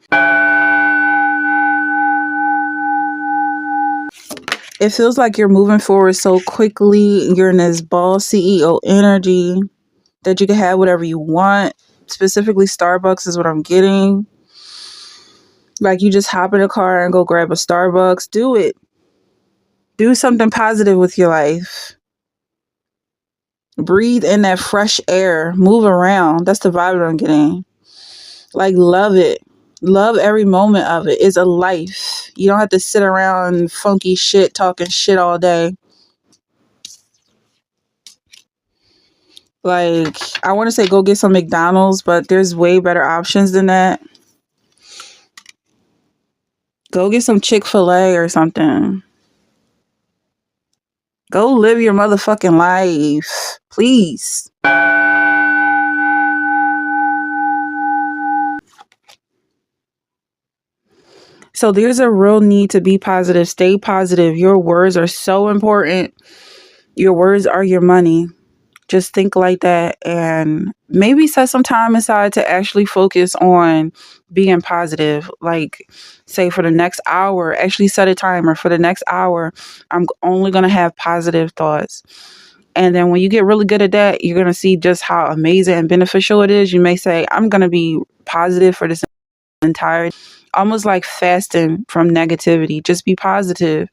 S1: It feels like you're moving forward so quickly. You're in this ball CEO energy that you can have whatever you want. Specifically, Starbucks is what I'm getting. Like you just hop in a car and go grab a Starbucks. Do it. Do something positive with your life. Breathe in that fresh air. Move around. That's the vibe that I'm getting. Like, love it. Love every moment of it. It's a life. You don't have to sit around funky shit, talking shit all day. Like, I want to say go get some McDonald's, but there's way better options than that. Go get some Chick-fil-A or something. Go live your motherfucking life. Please. So there's a real need to be positive. Stay positive. Your words are so important. Your words are your money. Just think like that and maybe set some time aside to actually focus on being positive. Like, say for the next hour, actually set a timer. For the next hour, I'm only going to have positive thoughts. And then when you get really good at that, you're going to see just how amazing and beneficial it is. You may say, I'm going to be positive for this entire, almost like fasting from negativity. Just be positive.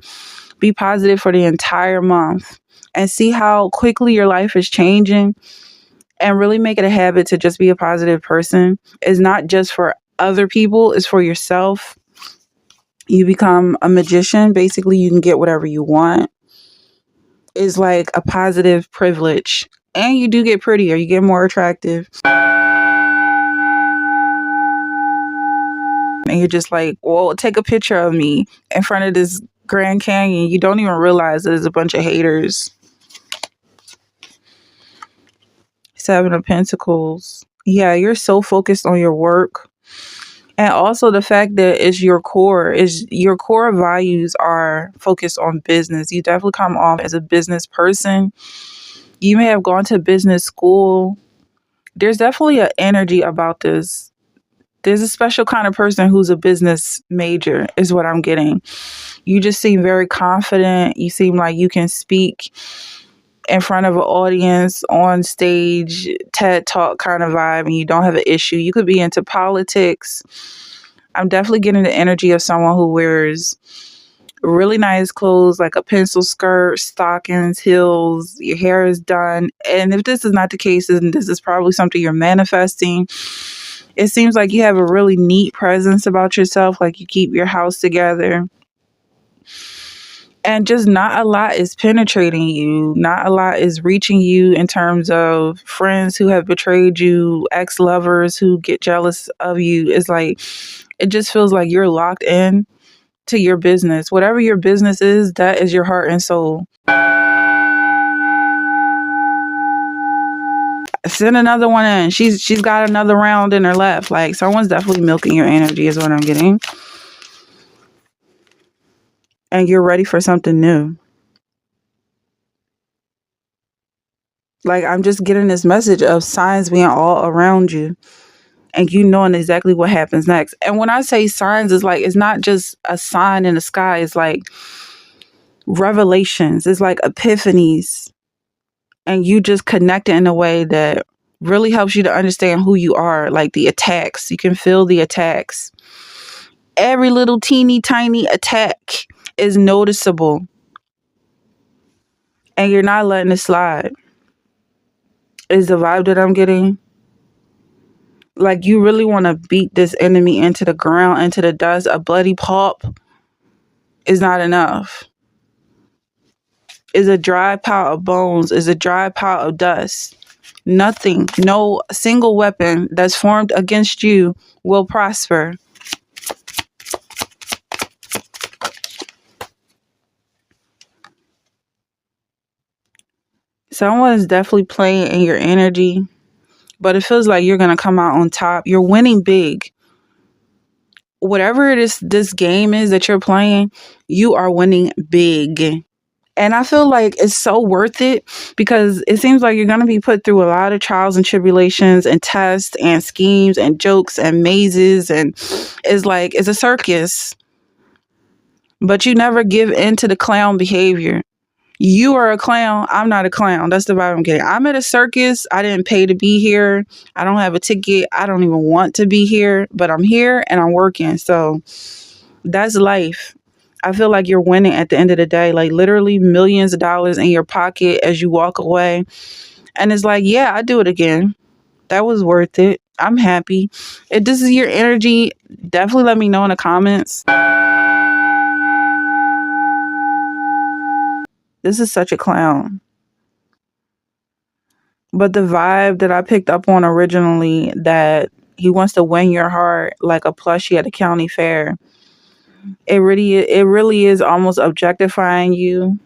S1: Be positive for the entire month and see how quickly your life is changing, and really make it a habit to just be a positive person. It's not just for other people, it's for yourself. You become a magician. Basically, you can get whatever you want. It's like a positive privilege. And you do get prettier, you get more attractive. And you're just like, well, take a picture of me in front of this Grand Canyon. You don't even realize there's a bunch of haters. Seven of Pentacles. Yeah, you're so focused on your work. And also the fact that it's your core, is your core values are focused on business. You definitely come off as a business person. You may have gone to business school. There's definitely an energy about this. There's a special kind of person who's a business major, is what I'm getting. You just seem very confident. You seem like you can speak in front of an audience, on stage, TED Talk kind of vibe, and you don't have an issue. You could be into politics. I'm definitely getting the energy of someone who wears really nice clothes, like a pencil skirt, stockings, heels, your hair is done. And if this is not the case, then this is probably something you're manifesting. It seems like you have a really neat presence about yourself, like you keep your house together. And just not a lot is penetrating you. Not a lot is reaching you in terms of friends who have betrayed you, ex-lovers who get jealous of you. It's like, it just feels like you're locked in to your business. Whatever your business is, that is your heart and soul. Send another one in. She's got another round in her left. Like, someone's definitely milking your energy is what I'm getting. And you're ready for something new. Like, I'm just getting this message of signs being all around you and you knowing exactly what happens next. And when I say signs, it's like, it's not just a sign in the sky. It's like revelations. It's like epiphanies. And you just connect it in a way that really helps you to understand who you are. Like the attacks. You can feel the attacks. Every little teeny tiny attack is noticeable. And you're not letting it slide. Is the vibe that I'm getting. Like, you really want to beat this enemy into the ground, into the dust. A bloody pulp is not enough. Is a dry pile of bones, is a dry pile of dust. Nothing, no single weapon that's formed against you will prosper. Someone is definitely playing in your energy, but it feels like you're going to come out on top. You're winning big. Whatever it is, this game is that you're playing, you are winning big. And I feel like it's so worth it because it seems like you're going to be put through a lot of trials and tribulations and tests and schemes and jokes and mazes. And it's like, it's a circus. But you never give in to the clown behavior. You are a clown. I'm not a clown. That's the vibe I'm getting. I'm at a circus. I didn't pay to be here. I don't have a ticket. I don't even want to be here, but I'm here and I'm working. So that's life. I feel like you're winning at the end of the day, like literally millions of dollars in your pocket as you walk away. And it's like, yeah, I do it again. That was worth it. I'm happy. If this is your energy, definitely let me know in the comments. This is such a clown. But the vibe that I picked up on originally, that he wants to win your heart like a plushie at a county fair. It really is almost objectifying you.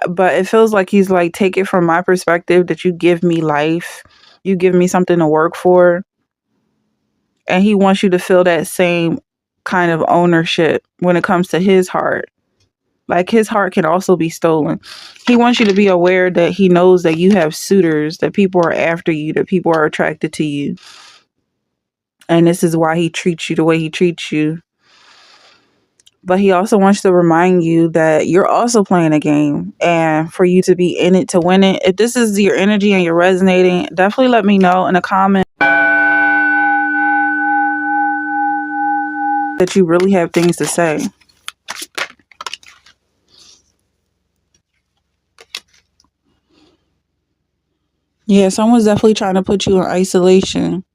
S1: But it feels like he's like, take it from my perspective that you give me life. You give me something to work for. And he wants you to feel that same kind of ownership when it comes to his heart. Like his heart can also be stolen. He wants you to be aware that he knows that you have suitors, that people are after you, that people are attracted to you. And this is why he treats you the way he treats you. But he also wants to remind you that you're also playing a game, and for you to be in it to win it. If this is your energy and you're resonating, definitely let me know in a comment that you really have things to say. Yeah, someone's definitely trying to put you in isolation.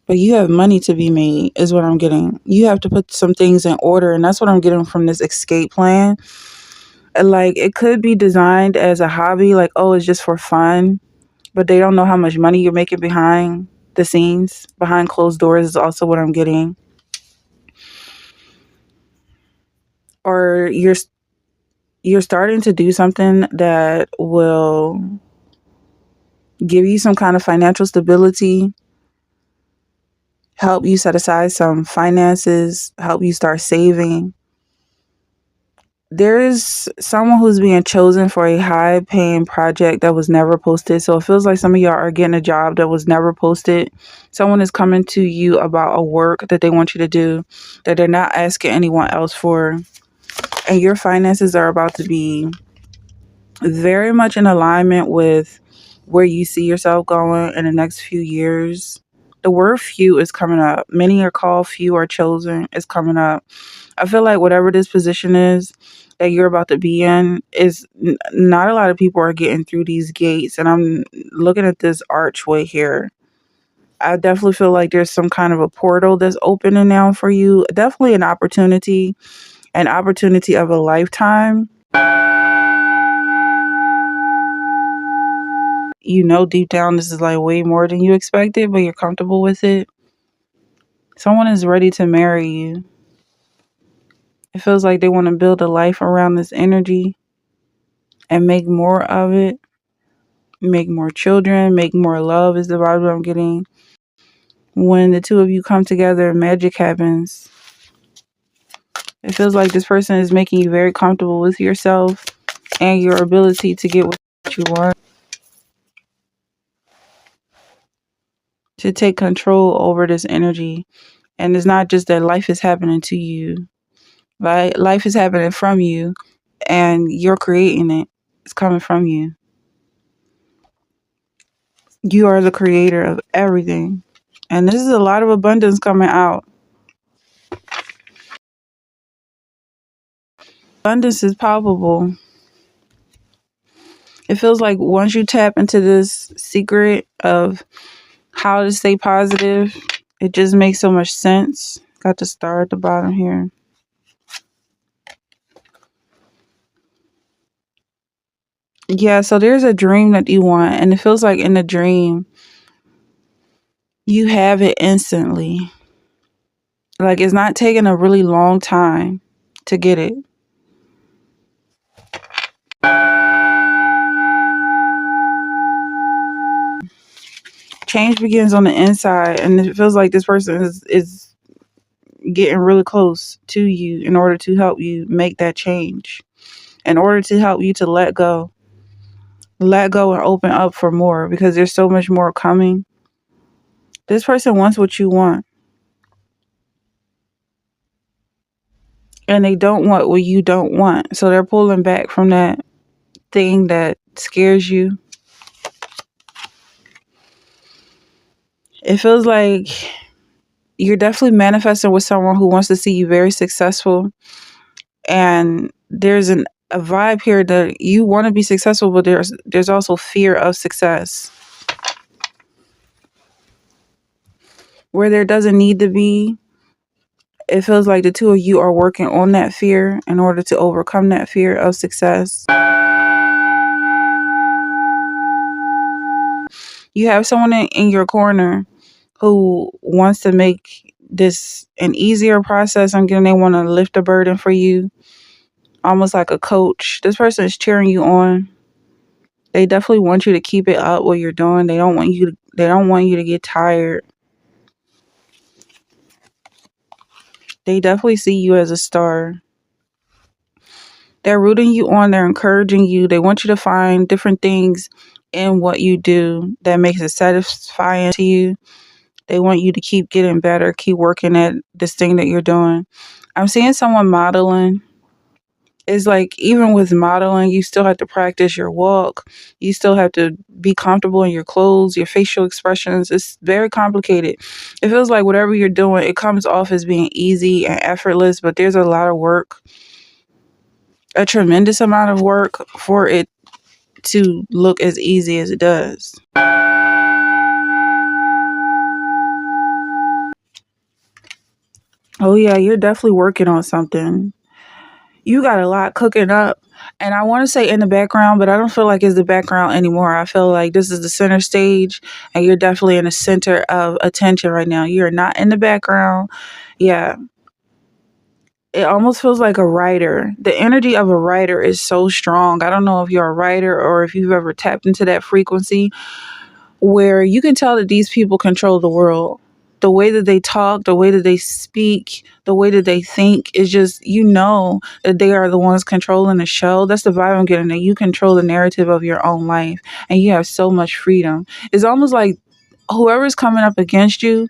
S1: But you have money to be made, is what I'm getting. You have to put some things in order, and that's what I'm getting from this escape plan. And like, it could be designed as a hobby, like, oh, it's just for fun, but they don't know how much money you're making behind the scenes, behind closed doors, is also what I'm getting. Or you're starting to do something that will give you some kind of financial stability, help you set aside some finances, help you start saving. There is someone who's being chosen for a high paying project that was never posted. So it feels like some of y'all are getting a job that was never posted. Someone is coming to you about a work that they want you to do that they're not asking anyone else for. And your finances are about to be very much in alignment with where you see yourself going in the next few years. The word few is coming up. Many are called, few are chosen, is coming up. I feel like whatever this position is that you're about to be in is not a lot of people are getting through these gates. And I'm looking at this archway here. I definitely feel like there's some kind of a portal that's opening now for you. Definitely an opportunity of a lifetime. You know, deep down, this is like way more than you expected, but you're comfortable with it. Someone is ready to marry you. It feels like they want to build a life around this energy and make more of it, make more children, make more love, is the vibe that I'm getting. When the two of you come together, magic happens. It feels like this person is making you very comfortable with yourself and your ability to get what you want, to take control over this energy. And it's not just that life is happening to you, right? Life is happening from you and you're creating it. It's coming from you. You are the creator of everything. And this is a lot of abundance coming out. Abundance is palpable. It feels like once you tap into this secret of how to stay positive, it just makes so much sense. Got the star at the bottom here. Yeah, so there's a dream that you want, and it feels like in the dream, you have it instantly. Like it's not taking a really long time to get it. Change begins on the inside, and it feels like this person is getting really close to you in order to help you make that change, in order to help you to let go and open up for more, because there's so much more coming. This person wants what you want. and they don't want what you don't want. So they're pulling back from that thing that scares you. It feels like you're definitely manifesting with someone who wants to see you very successful. And there's a vibe here that you want to be successful, but there's also fear of success where there doesn't need to be. It feels like the two of you are working on that fear in order to overcome that fear of success. You have someone in your corner who wants to make this an easier process. I'm getting they want to lift the burden for you, almost like a coach. This person is cheering you on. They definitely want you to keep it up what you're doing. They don't want you to get tired. They definitely see you as a star. They're rooting you on, they're encouraging you. They want you to find different things in what you do that makes it satisfying to you. They want you to keep getting better, keep working at this thing that you're doing. I'm seeing someone modeling. It's like even with modeling, you still have to practice your walk. You still have to be comfortable in your clothes, your facial expressions. It's very complicated. It feels like whatever you're doing, it comes off as being easy and effortless, but there's a lot of work, a tremendous amount of work for it to look as easy as it does. Oh yeah, you're definitely working on something. You got a lot cooking up. And I want to say in the background, but I don't feel like it's the background anymore. I feel like this is the center stage and you're definitely in the center of attention right now. You're not in the background. Yeah. It almost feels like a writer. The energy of a writer is so strong. I don't know if you're a writer or if you've ever tapped into that frequency where you can tell that these people control the world. The way that they talk, the way that they speak, the way that they think is just, you know, that they are the ones controlling the show. That's the vibe I'm getting, that you control the narrative of your own life and you have so much freedom. It's almost like whoever's coming up against you,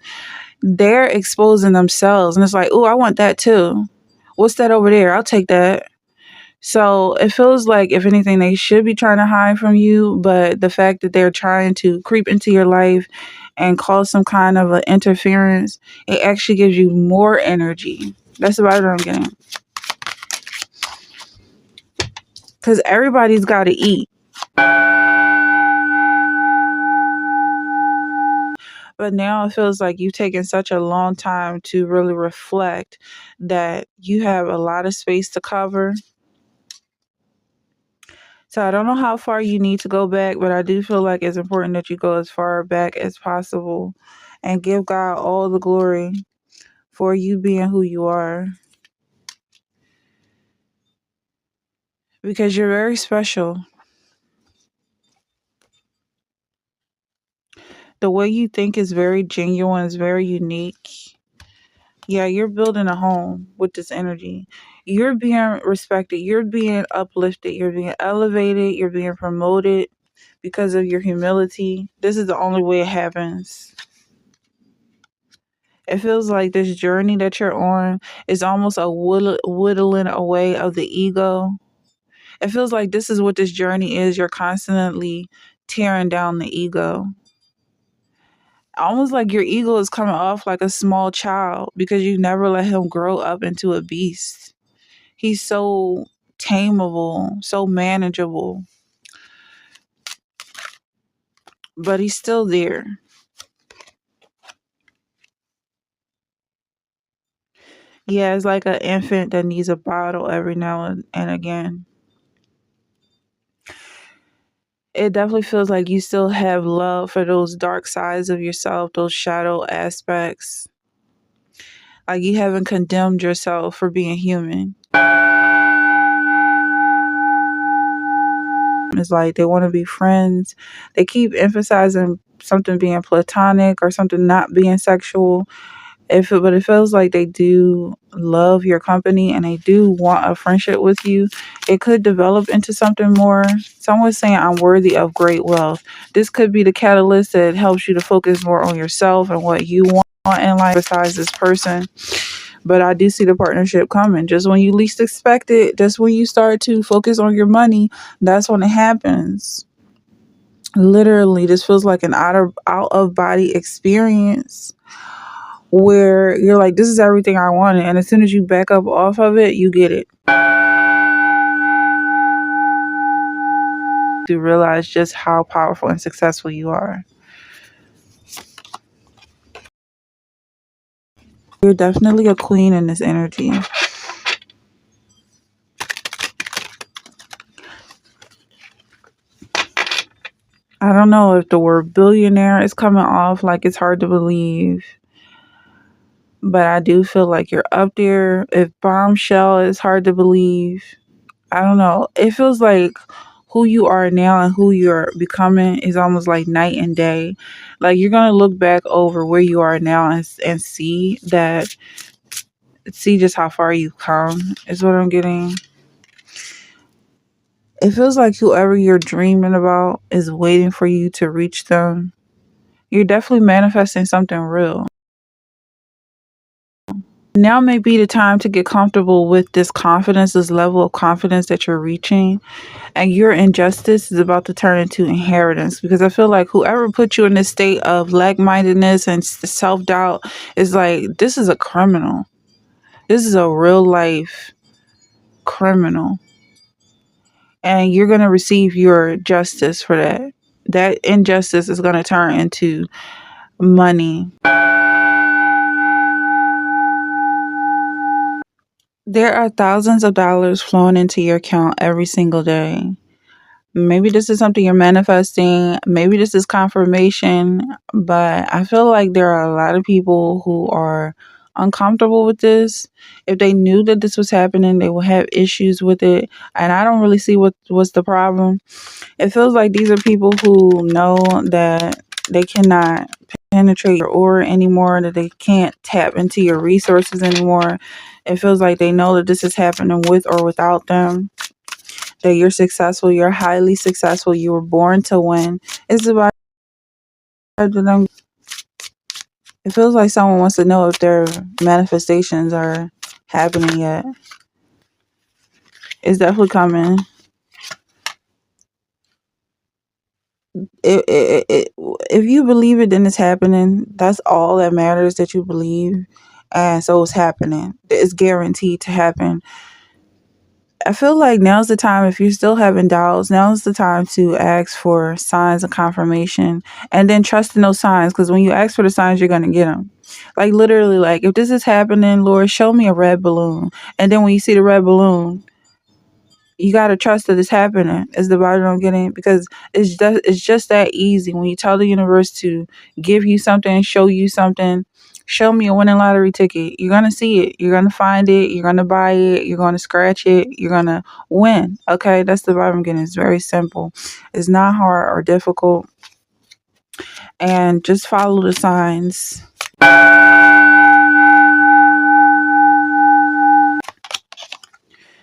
S1: they're exposing themselves. And it's like, oh, I want that too. What's that over there? I'll take that. So it feels like, if anything, they should be trying to hide from you, but the fact that they're trying to creep into your life and cause some kind of an interference, it actually gives you more energy. That's about what I'm getting. Because everybody's got to eat. But now it feels like you've taken such a long time to really reflect that you have a lot of space to cover. So I don't know how far you need to go back, but I do feel like it's important that you go as far back as possible and give God all the glory for you being who you are. Because you're very special. The way you think is very genuine, is very unique. Yeah, you're building a home with this energy. You're being respected. You're being uplifted. You're being elevated. You're being promoted because of your humility. This is the only way it happens. It feels like this journey that you're on is almost a whittling away of the ego. It feels like this is what this journey is. You're constantly tearing down the ego. Almost like your ego is coming off like a small child because you never let him grow up into a beast. He's so tameable, so manageable, but he's still there. Yeah, it's like an infant that needs a bottle every now and again. It definitely feels like you still have love for those dark sides of yourself, those shadow aspects. Like you haven't condemned yourself for being human. It's like they want to be friends. They keep emphasizing something being platonic or something not being sexual. But it feels like they do love your company and they do want a friendship with you. It could develop into something more. Someone's saying, I'm worthy of great wealth. This could be the catalyst that helps you to focus more on yourself and what you want in life besides this person. But I do see the partnership coming. Just when you least expect it, just when you start to focus on your money, that's when it happens. Literally, this feels like an out of body experience where you're like, this is everything I wanted. And as soon as you back up off of it, you get it. To realize just how powerful and successful you are. You're definitely a queen in this energy. I don't know if the word billionaire is coming off like it's hard to believe, but I do feel like you're up there. If bombshell is hard to believe, I don't know. It feels like who you are now and who you're becoming is almost like night and day. Like you're going to look back over where you are now and see just how far you've come is what I'm getting. It feels like whoever you're dreaming about is waiting for you to reach them. You're definitely manifesting something real. Now may be the time to get comfortable with this confidence, this level of confidence that you're reaching. And your injustice is about to turn into inheritance, because I feel like whoever put you in this state of like-mindedness and self-doubt is like, this is a criminal. This is a real life criminal. And you're going to receive your justice for that. That injustice is going to turn into money. There are thousands of dollars flowing into your account every single day. Maybe this is something you're manifesting. Maybe this is confirmation. But I feel like there are a lot of people who are uncomfortable with this. If they knew that this was happening, they would have issues with it. And I don't really see what's the problem. It feels like these are people who know that they cannot penetrate your aura anymore, that they can't tap into your resources anymore. It feels like they know that this is happening with or without them, that you're successful, you're highly successful, you were born to win. It's about them. It feels like someone wants to know if their manifestations are happening yet. It's definitely coming. If you believe it, then it's happening. That's all that matters, that you believe. And so it's happening. It's guaranteed to happen. I feel like now's the time, if you're still having doubts, now's the time to ask for signs of confirmation and then trust in those signs. Because when you ask for the signs, you're going to get them. Like literally, like if this is happening, Lord, show me a red balloon. And then when you see the red balloon, you gotta trust that it's happening. Is the bottom I'm getting, because it's just that easy. When you tell the universe to give you something, show you something, show me a winning lottery ticket, you're gonna see it, you're gonna find it, you're gonna buy it, you're gonna scratch it, you're gonna win. Okay, that's the bottom I'm getting. It's very simple. It's not hard or difficult, and just follow the signs.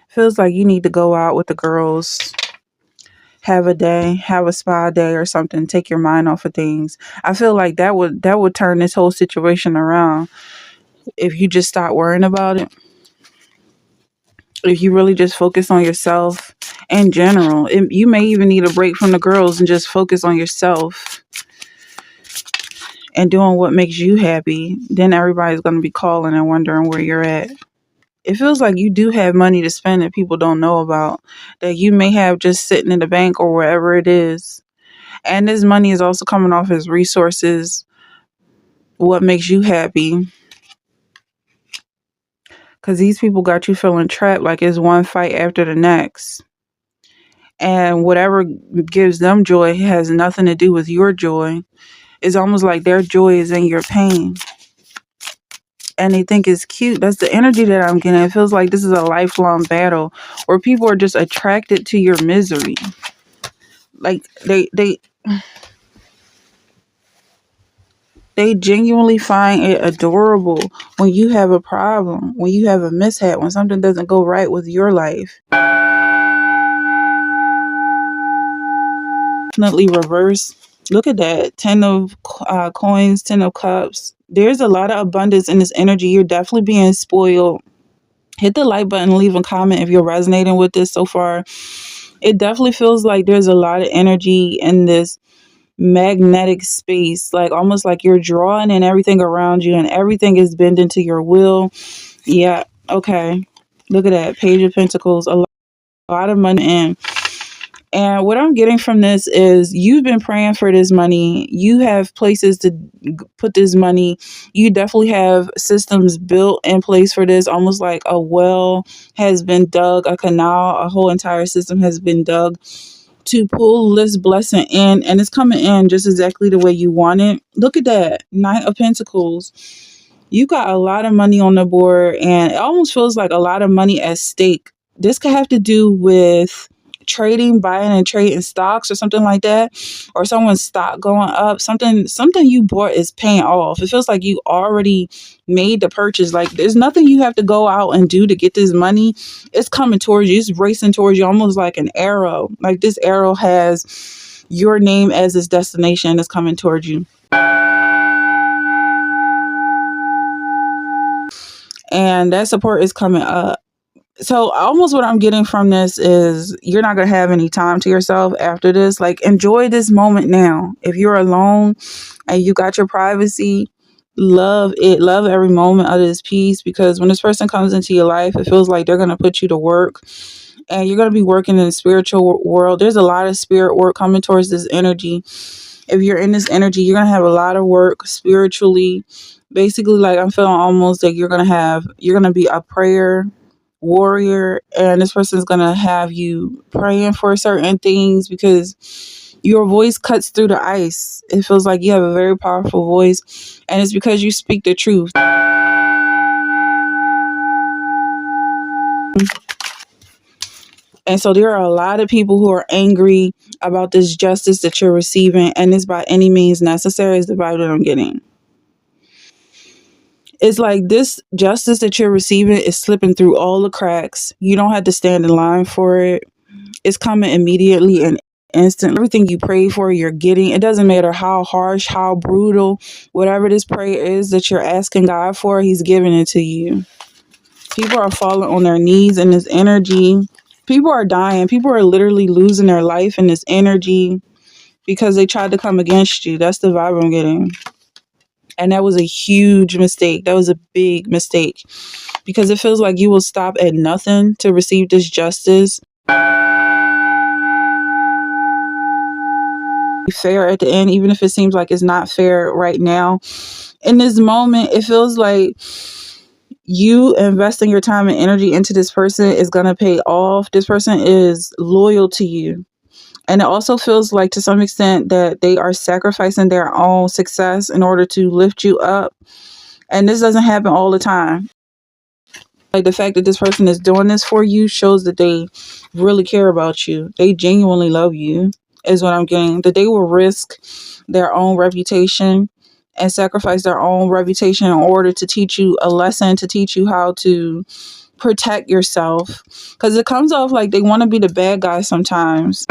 S1: Feels like you need to go out with the girls, have a day, have a spa day or something, take your mind off of things. I feel like that would turn this whole situation around if you just stop worrying about it. If you really just focus on yourself in general. You may even need a break from the girls and just focus on yourself and doing what makes you happy. Then everybody's going to be calling and wondering where you're at. It feels like you do have money to spend that people don't know about, that you may have just sitting in the bank or wherever it is. And this money is also coming off as resources, what makes you happy. Because these people got you feeling trapped, like it's one fight after the next. And whatever gives them joy has nothing to do with your joy. It's almost like their joy is in your pain. And they think it's cute. That's the energy that I'm getting. It feels like this is a lifelong battle where people are just attracted to your misery. Like they genuinely find it adorable when you have a problem, when you have a mishap, when something doesn't go right with your life. Definitely reverse. Look at that. 10 of coins, 10 of cups. There's a lot of abundance in this energy. You're definitely being spoiled. Hit the like button, leave a comment if you're resonating with this so far. It definitely feels like there's a lot of energy in this magnetic space, like almost like you're drawing in everything around you and everything is bending to your will. Yeah, okay. Look at that. Page of Pentacles, a lot of money in. And what I'm getting from this is you've been praying for this money. You have places to put this money. You definitely have systems built in place for this, almost like a well has been dug, a canal, a whole entire system has been dug to pull this blessing in, and it's coming in just exactly the way you want it. Look at that. Knight of Pentacles. You got a lot of money on the board, and it almost feels like a lot of money at stake. This could have to do with trading, buying and trading stocks or something like that, or someone's stock going up. Something you bought is paying off. It feels like you already made the purchase. Like there's nothing you have to go out and do to get this money. It's coming towards you. It's racing towards you, almost like an arrow. Like this arrow has your name as its destination. It's coming towards you. And that support is coming up. So almost what I'm getting from this is you're not going to have any time to yourself after this. Like enjoy this moment now. If you're alone and you got your privacy, love it. Love every moment of this piece, because when this person comes into your life, it feels like they're going to put you to work, and you're going to be working in the spiritual world. There's a lot of spirit work coming towards this energy. If you're in this energy, you're going to have a lot of work spiritually. Basically, like I'm feeling almost like you're going to be a prayer warrior, and this person's going to have you praying for certain things because your voice cuts through the ice. It feels like you have a very powerful voice, and it's because you speak the truth. And so there are a lot of people who are angry about this justice that you're receiving, and it's by any means necessary is the vibe that I'm getting. It's like this justice that you're receiving is slipping through all the cracks. You don't have to stand in line for it. It's coming immediately and instant. Everything you pray for, you're getting. It doesn't matter how harsh, how brutal, whatever this prayer is that you're asking God for, He's giving it to you. People are falling on their knees in this energy. People are dying. People are literally losing their life in this energy because they tried to come against you. That's the vibe I'm getting. And that was a huge mistake. That was a big mistake, because it feels like you will stop at nothing to receive this justice. Fair at the end, even if it seems like it's not fair right now. In this moment, it feels like you investing your time and energy into this person is going to pay off. This person is loyal to you. And it also feels like to some extent that they are sacrificing their own success in order to lift you up. And this doesn't happen all the time. Like the fact that this person is doing this for you shows that they really care about you. They genuinely love you, is what I'm getting. That they will risk their own reputation and sacrifice their own reputation in order to teach you a lesson, to teach you how to protect yourself. Because it comes off like they want to be the bad guy sometimes.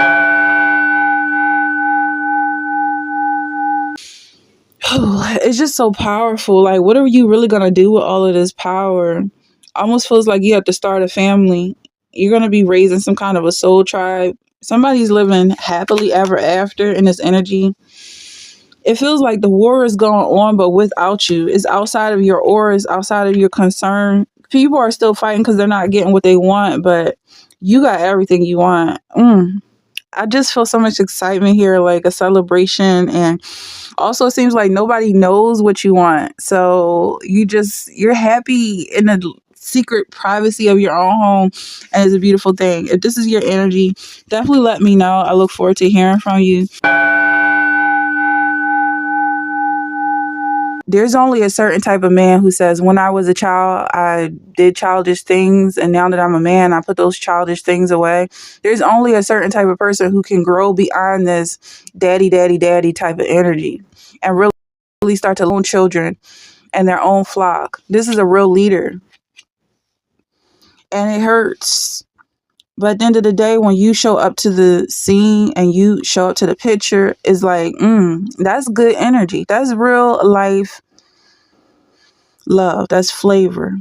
S1: It's just so powerful. Like, what are you really going to do with all of this power? Almost feels like you have to start a family. You're going to be raising some kind of a soul tribe. Somebody's living happily ever after in this energy. It feels like the war is going on, but without you. It's outside of your aura, it's outside of your concern. People are still fighting because they're not getting what they want, but you got everything you want. I just feel so much excitement here, like a celebration. And also it seems like nobody knows what you want. So you're happy in the secret privacy of your own home. And it's a beautiful thing. If this is your energy, definitely let me know. I look forward to hearing from you. There's only a certain type of man who says, when I was a child, I did childish things, and now that I'm a man, I put those childish things away. There's only a certain type of person who can grow beyond this daddy, daddy, daddy type of energy and really start to own children and their own flock. This is a real leader. And it hurts. But at the end of the day, when you show up to the scene and you show up to the picture, it's like, that's good energy. That's real life Love, that's flavor.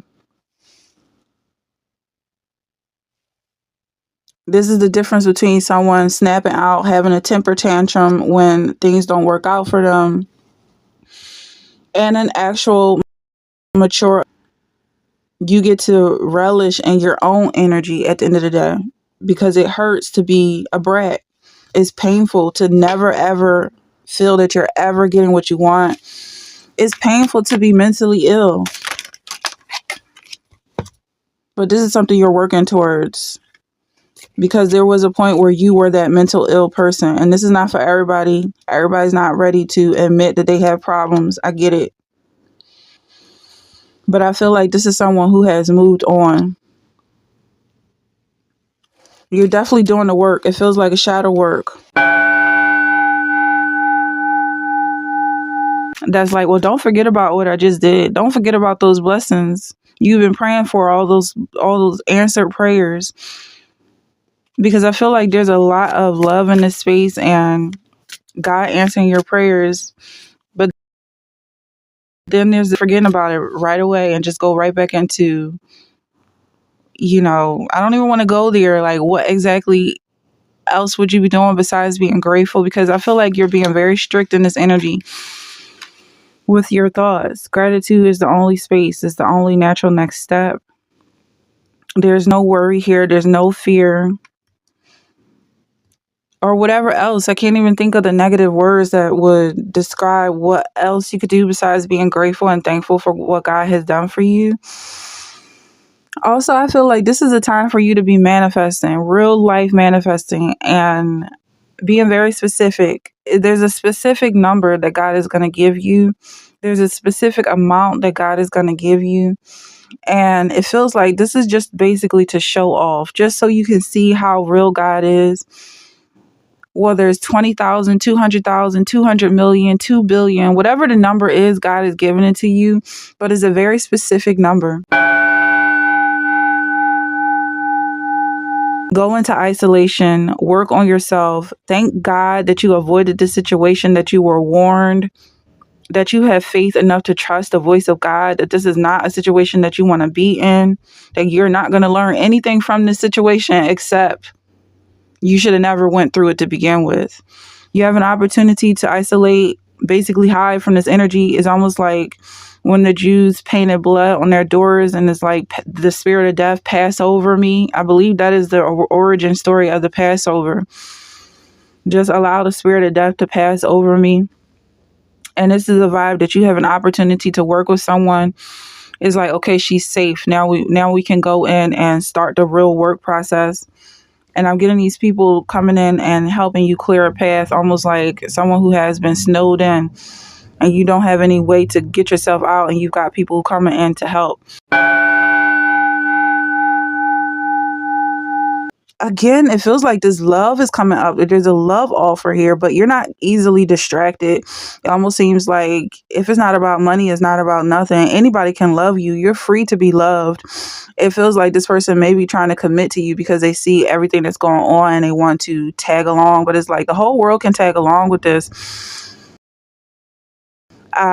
S1: This is the difference between someone snapping out, having a temper tantrum when things don't work out for them, and an actual mature. You get to relish in your own energy at the end of the day, because it hurts to be a brat. It's painful to never ever feel that you're ever getting what you want. It's painful to be mentally ill, but this is something you're working towards, because there was a point where you were that mental ill person, and this is not for everybody. Everybody's not ready to admit that they have problems. I get it. But I feel like this is someone who has moved on. You're definitely doing the work. It feels like a shadow work. That's like, well, don't forget about what I just did. Don't forget about those blessings you've been praying for, all those answered prayers. Because I feel like there's a lot of love in this space and God answering your prayers. But then there's forgetting about it right away and just go right back into, I don't even want to go there. Like, what exactly else would you be doing besides being grateful? Because I feel like you're being very strict in this energy with your thoughts. Gratitude is the only space, it's the only natural next step. There's no worry here, there's no fear or whatever else. I can't even think of the negative words that would describe what else you could do besides being grateful and thankful for what God has done for you. Also, I feel like this is a time for you to be manifesting, real life manifesting, and being very specific. There's a specific number that God is going to give you. There's a specific amount that God is going to give you. And it feels like this is just basically to show off, just so you can see how real God is. Whether it's 20,000, 200,000, 200 million, 2 billion, whatever the number is, God is giving it to you. But it's a very specific number. Go into isolation, work on yourself. Thank God that you avoided the situation, that you were warned, that you have faith enough to trust the voice of God, that this is not a situation that you want to be in, that you're not going to learn anything from this situation except you should have never went through it to begin with. You have an opportunity to isolate, basically hide from this energy. It's almost like when the Jews painted blood on their doors and it's like the spirit of death pass over me. I believe that is the origin story of the Passover. Just allow the spirit of death to pass over me. And this is a vibe that you have an opportunity to work with someone. It's like, okay, she's safe. Now we can go in and start the real work process. And I'm getting these people coming in and helping you clear a path, almost like someone who has been snowed in and you don't have any way to get yourself out, and you've got people coming in to help. Again, it feels like this love is coming up. There's a love offer here, but you're not easily distracted. It almost seems like if it's not about money, it's not about nothing. Anybody can love you. You're free to be loved. It feels like this person may be trying to commit to you because they see everything that's going on and they want to tag along, but it's like the whole world can tag along with this.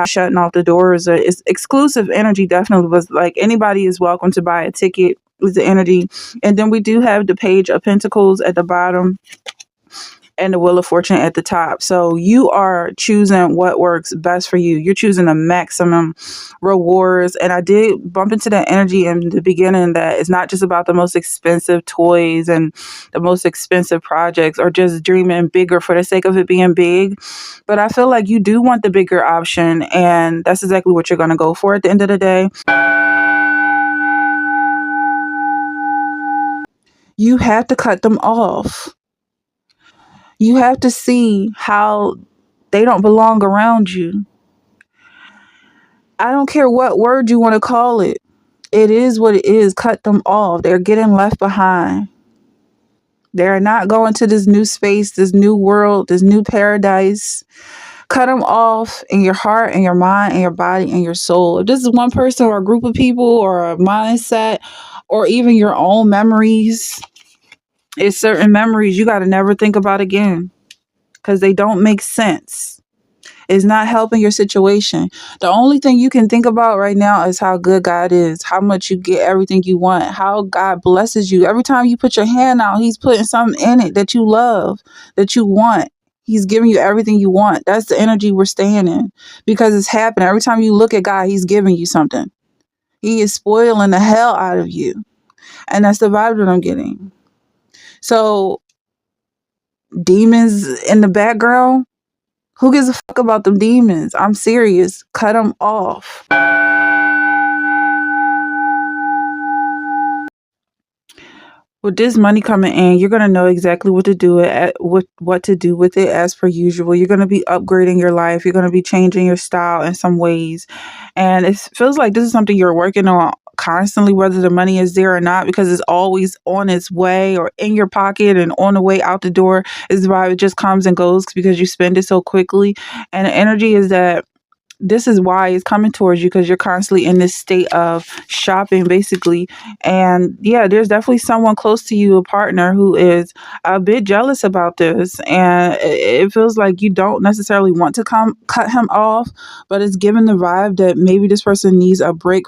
S1: Shutting off the doors. It's exclusive energy, definitely, but like anybody is welcome to buy a ticket with the energy. And then we do have the Page of Pentacles at the bottom and the Wheel of Fortune at the top. So you are choosing what works best for you. You're choosing the maximum rewards. And I did bump into that energy in the beginning, that it's not just about the most expensive toys and the most expensive projects or just dreaming bigger for the sake of it being big. But I feel like you do want the bigger option, and that's exactly what you're going to go for at the end of the day. You have to cut them off. You have to see how they don't belong around you. I don't care what word you want to call it. It is what it is. Cut them off. They're getting left behind. They're not going to this new space, this new world, this new paradise. Cut them off in your heart and your mind and your body and your soul. If this is one person or a group of people or a mindset or even your own memories, it's certain memories you got to never think about again because they don't make sense. It's not helping your situation. The only thing you can think about right now is how good God is, how much you get everything you want, how God blesses you. Every time you put your hand out, He's putting something in it that you love, that you want. He's giving you everything you want. That's the energy we're staying in because it's happening. Every time you look at God, He's giving you something. He is spoiling the hell out of you. And that's the vibe that I'm getting. So, demons in the background, who gives a fuck about them demons? I'm serious. Cut them off. With this money coming in, you're gonna know exactly what to do it, what to do with it as per usual. You're gonna be upgrading your life. You're gonna be changing your style in some ways, and it feels like this is something you're working on constantly, whether the money is there or not, because it's always on its way or in your pocket and on the way out the door. Is why it just comes and goes because you spend it so quickly, and the energy is that this is why it's coming towards you because you're constantly in this state of shopping basically. And yeah, there's definitely someone close to you, a partner, who is a bit jealous about this, and it feels like you don't necessarily want to cut him off, but it's given the vibe that maybe this person needs a break.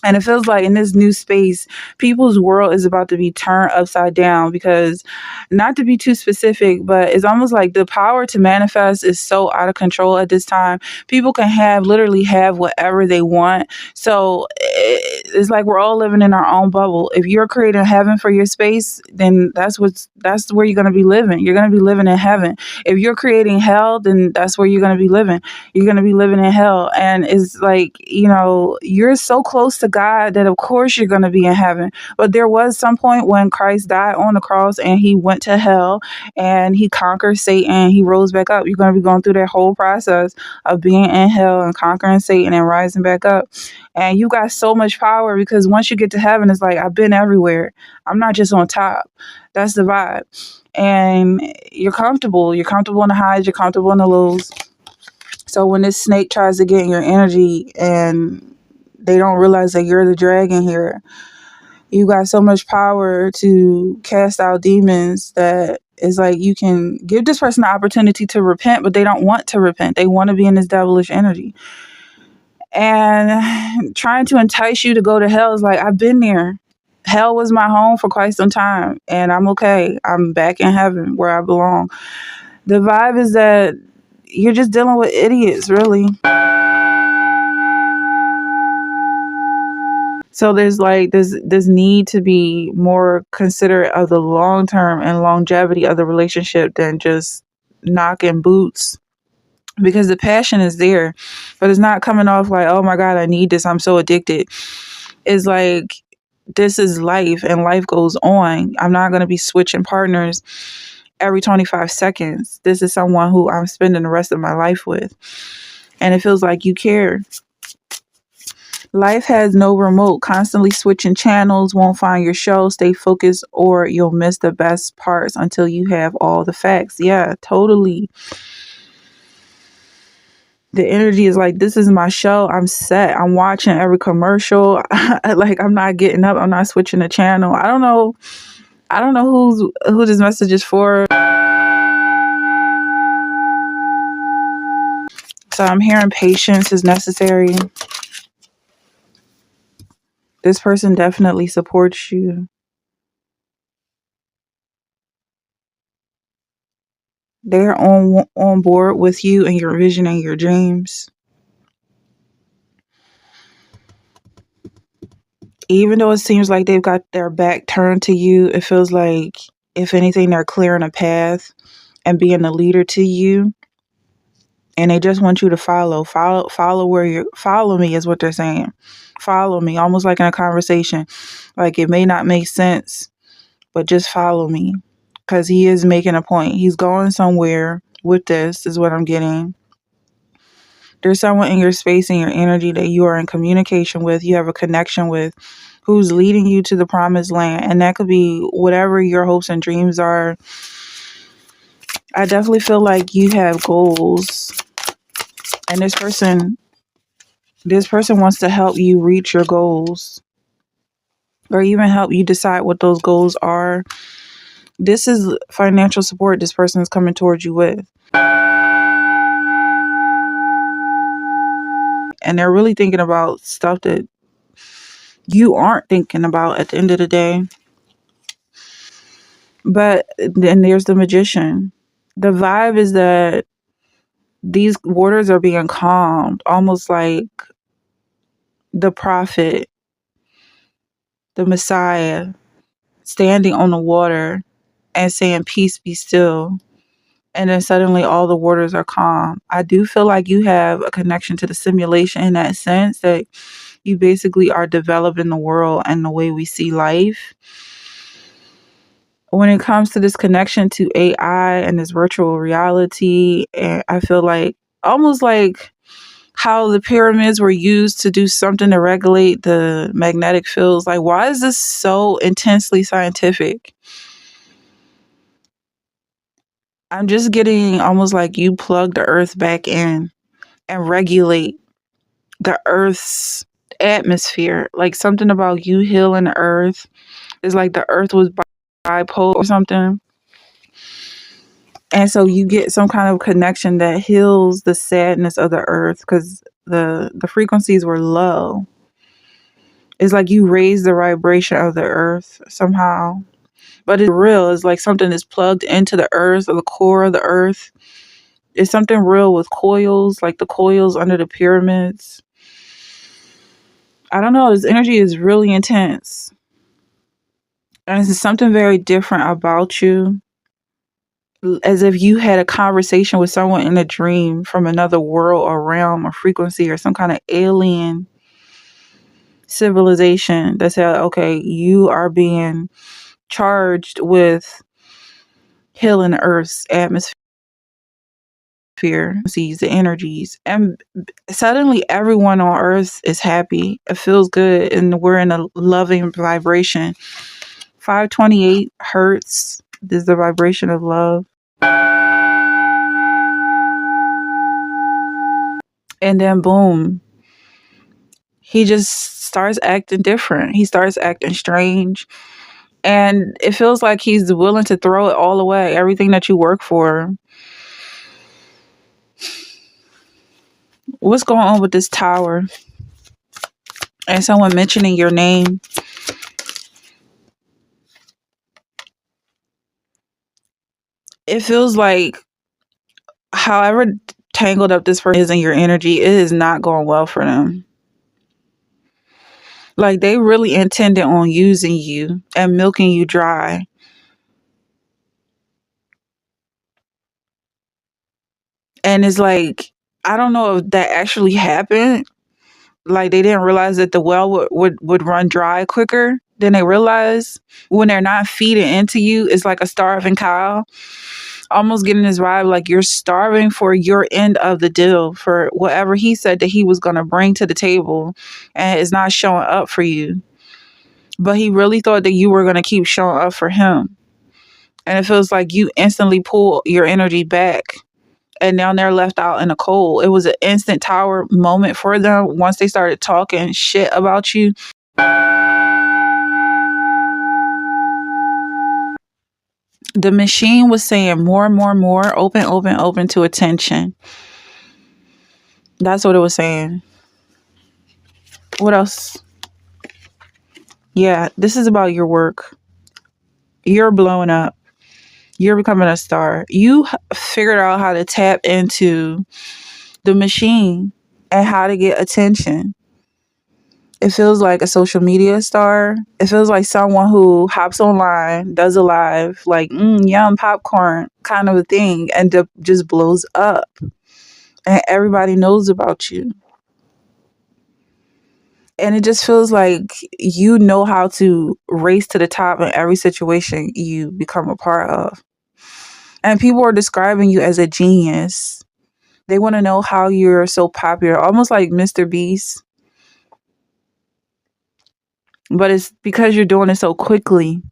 S1: And it feels like in this new space, people's world is about to be turned upside down because, not to be too specific, but it's almost like the power to manifest is so out of control at this time. People can literally have whatever they want. So it's like we're all living in our own bubble. If you're creating heaven for your space, then that's where you're going to be living. You're going to be living in heaven. If you're creating hell, then that's where you're going to be living. You're going to be living in hell. And it's like, you're so close to God that of course you're going to be in heaven. But there was some point when Christ died on the cross and He went to hell and He conquered Satan. He rose back up. You're going to be going through that whole process of being in hell and conquering Satan and rising back up. And you got so much power because once you get to heaven, it's like, I've been everywhere. I'm not just on top. That's the vibe. And you're comfortable. You're comfortable in the highs. You're comfortable in the lows. So when this snake tries to get in your energy and they don't realize that you're the dragon here, you got so much power to cast out demons that it's like you can give this person the opportunity to repent, but they don't want to repent. They want to be in this devilish energy. And trying to entice you to go to hell is like, I've been there. Hell was my home for quite some time, and I'm okay. I'm back in heaven where I belong. The vibe is that you're just dealing with idiots, really. So there's like this need to be more considerate of the long term and longevity of the relationship than just knocking boots. Because the passion is there, but it's not coming off like, oh my God, I need this. I'm so addicted. It's like, this is life and life goes on. I'm not going to be switching partners every 25 seconds. This is someone who I'm spending the rest of my life with. And it feels like you care. Life has no remote. Constantly switching channels won't find your show. Stay focused or you'll miss the best parts until you have all the facts. Yeah, totally. The energy is like, this is my show. I'm set. I'm watching every commercial. Like, I'm not getting up. I'm not switching the channel. I don't know who this message is for. So I'm hearing patience is necessary. This person definitely supports you. They're on board with you and your vision and your dreams. Even though it seems like they've got their back turned to you, it feels like, if anything, they're clearing a path and being a leader to you. And they just want you to follow me is what they're saying. Follow me, almost like in a conversation. Like, it may not make sense, but just follow me. Because he is making a point. He's going somewhere with this, is what I'm getting. There's someone in your space and your energy that you are in communication with, you have a connection with, who's leading you to the promised land. And that could be whatever your hopes and dreams are. I definitely feel like you have goals. And this person wants to help you reach your goals, or even help you decide what those goals are. This is financial support this person is coming towards you with. And they're really thinking about stuff that you aren't thinking about at the end of the day. But then there's the magician. The vibe is that these waters are being calmed, almost like the prophet, the Messiah, standing on the water and saying, "Peace be still." And then suddenly all the waters are calm. I do feel like you have a connection to the simulation in that sense, that you basically are developing the world and the way we see life. When it comes to this connection to AI and this virtual reality, and I feel like almost like how the pyramids were used to do something to regulate the magnetic fields. Like, why is this so intensely scientific? I'm just getting almost like you plug the earth back in and regulate the earth's atmosphere. Like something about you healing the earth is like the earth was bipolar or something. And so you get some kind of connection that heals the sadness of the earth because the frequencies were low. It's like you raise the vibration of the earth somehow. But it's real. It's like something is plugged into the earth or the core of the earth. It's something real with coils, like the coils under the pyramids. I don't know. This energy is really intense. And it's something very different about you. As if you had a conversation with someone in a dream from another world or realm or frequency or some kind of alien civilization that said, okay, you are being charged with healing the Earth's atmosphere, sees the energies. And suddenly everyone on Earth is happy. It feels good. And we're in a loving vibration. 528 hertz is the vibration of love. And then boom, he just starts acting different. He starts acting strange. And it feels like he's willing to throw it all away, everything that you work for. What's going on with this tower? And someone mentioning your name. It feels like however tangled up this person is in your energy, it is not going well for them. Like they really intended on using you and milking you dry. And it's like, I don't know if that actually happened. Like they didn't realize that the well would run dry quicker than they realize when they're not feeding into you. It's like a starving cow. Almost getting this vibe like you're starving for your end of the deal, for whatever he said that he was going to bring to the table, and it's not showing up for you. But he really thought that you were going to keep showing up for him. And it feels like you instantly pull your energy back. And now they're left out in the cold. It was an instant tower moment for them once they started talking shit about you. The machine was saying more and more and more, open, open, open to attention. That's what it was saying. What else? Yeah, this is about your work. You're blowing up. You're becoming a star. You figured out how to tap into the machine and how to get attention. It feels like a social media star. It feels like someone who hops online, does a live, like yum popcorn kind of a thing, and just blows up. And everybody knows about you. And it just feels like you know how to race to the top in every situation you become a part of. And people are describing you as a genius. They want to know how you're so popular, almost like Mr. Beast. But it's because you're doing it so quickly.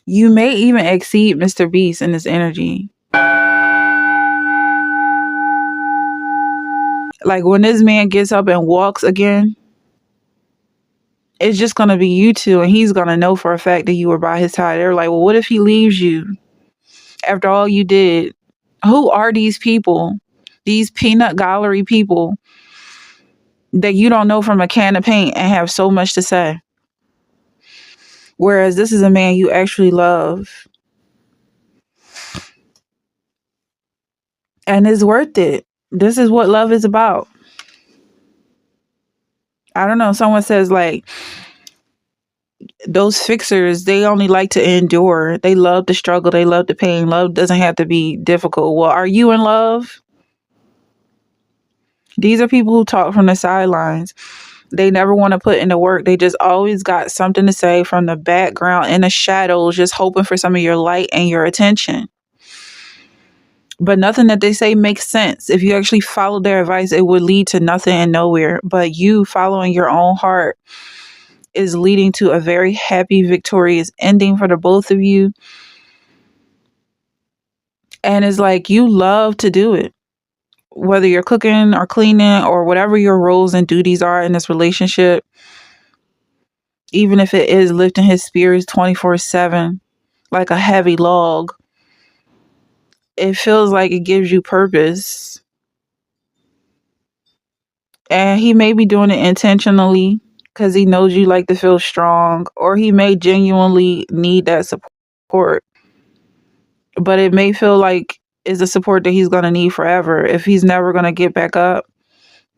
S1: You may even exceed Mr. Beast in this energy. Like when this man gets up and walks again, it's just going to be you two, and he's going to know for a fact that you were by his side. They're like, well, what if he leaves you after all you did? Who are these people? These peanut gallery people that you don't know from a can of paint and have so much to say. Whereas this is a man you actually love and it's worth it. This is what love is about. I don't know. Someone says like those fixers, they only like to endure. They love the struggle. They love the pain. Love doesn't have to be difficult. Well, are you in love? These are people who talk from the sidelines. They never want to put in the work. They just always got something to say from the background in the shadows, just hoping for some of your light and your attention. But nothing that they say makes sense. If you actually follow their advice, it would lead to nothing and nowhere. But you following your own heart is leading to a very happy, victorious ending for the both of you. And it's like you love to do it, whether you're cooking or cleaning or whatever your roles and duties are in this relationship. Even if it is lifting his spirits 24/7 like a heavy log, it feels like it gives you purpose. And he may be doing it intentionally because he knows you like to feel strong, or he may genuinely need that support. But it may feel like it's the support that he's going to need forever. If he's never going to get back up,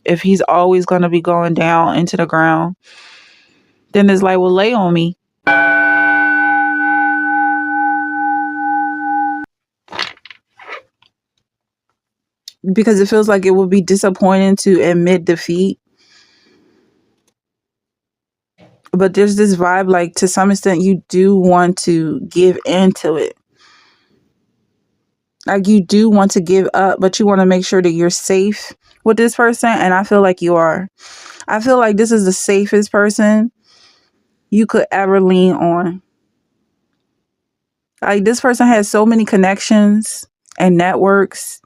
S1: if he's always going to be going down into the ground, then it's like, well, lay on me. Because it feels like it would be disappointing to admit defeat. But there's this vibe, like to some extent, you do want to give into it. Like you do want to give up, but you want to make sure that you're safe with this person. And I feel like you are. I feel like this is the safest person you could ever lean on. Like this person has so many connections and networks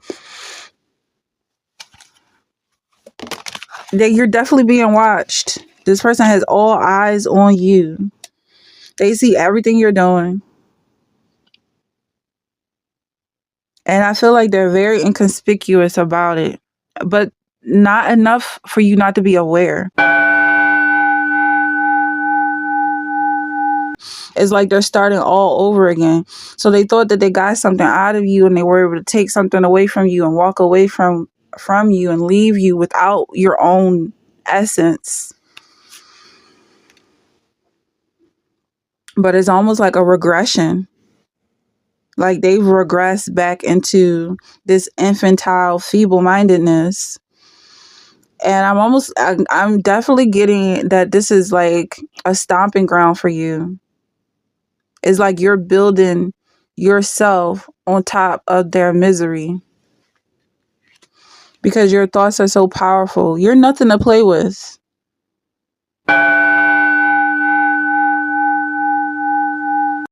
S1: that you're definitely being watched. This person has all eyes on you. They see everything you're doing. And I feel like they're very inconspicuous about it, but not enough for you not to be aware. It's like they're starting all over again. So they thought that they got something out of you and they were able to take something away from you and walk away from you and leave you without your own essence. But it's almost like a regression. Like they've regressed back into this infantile feeble-mindedness. And I'm definitely getting that this is like a stomping ground for you. It's like you're building yourself on top of their misery. Because your thoughts are so powerful. You're nothing to play with.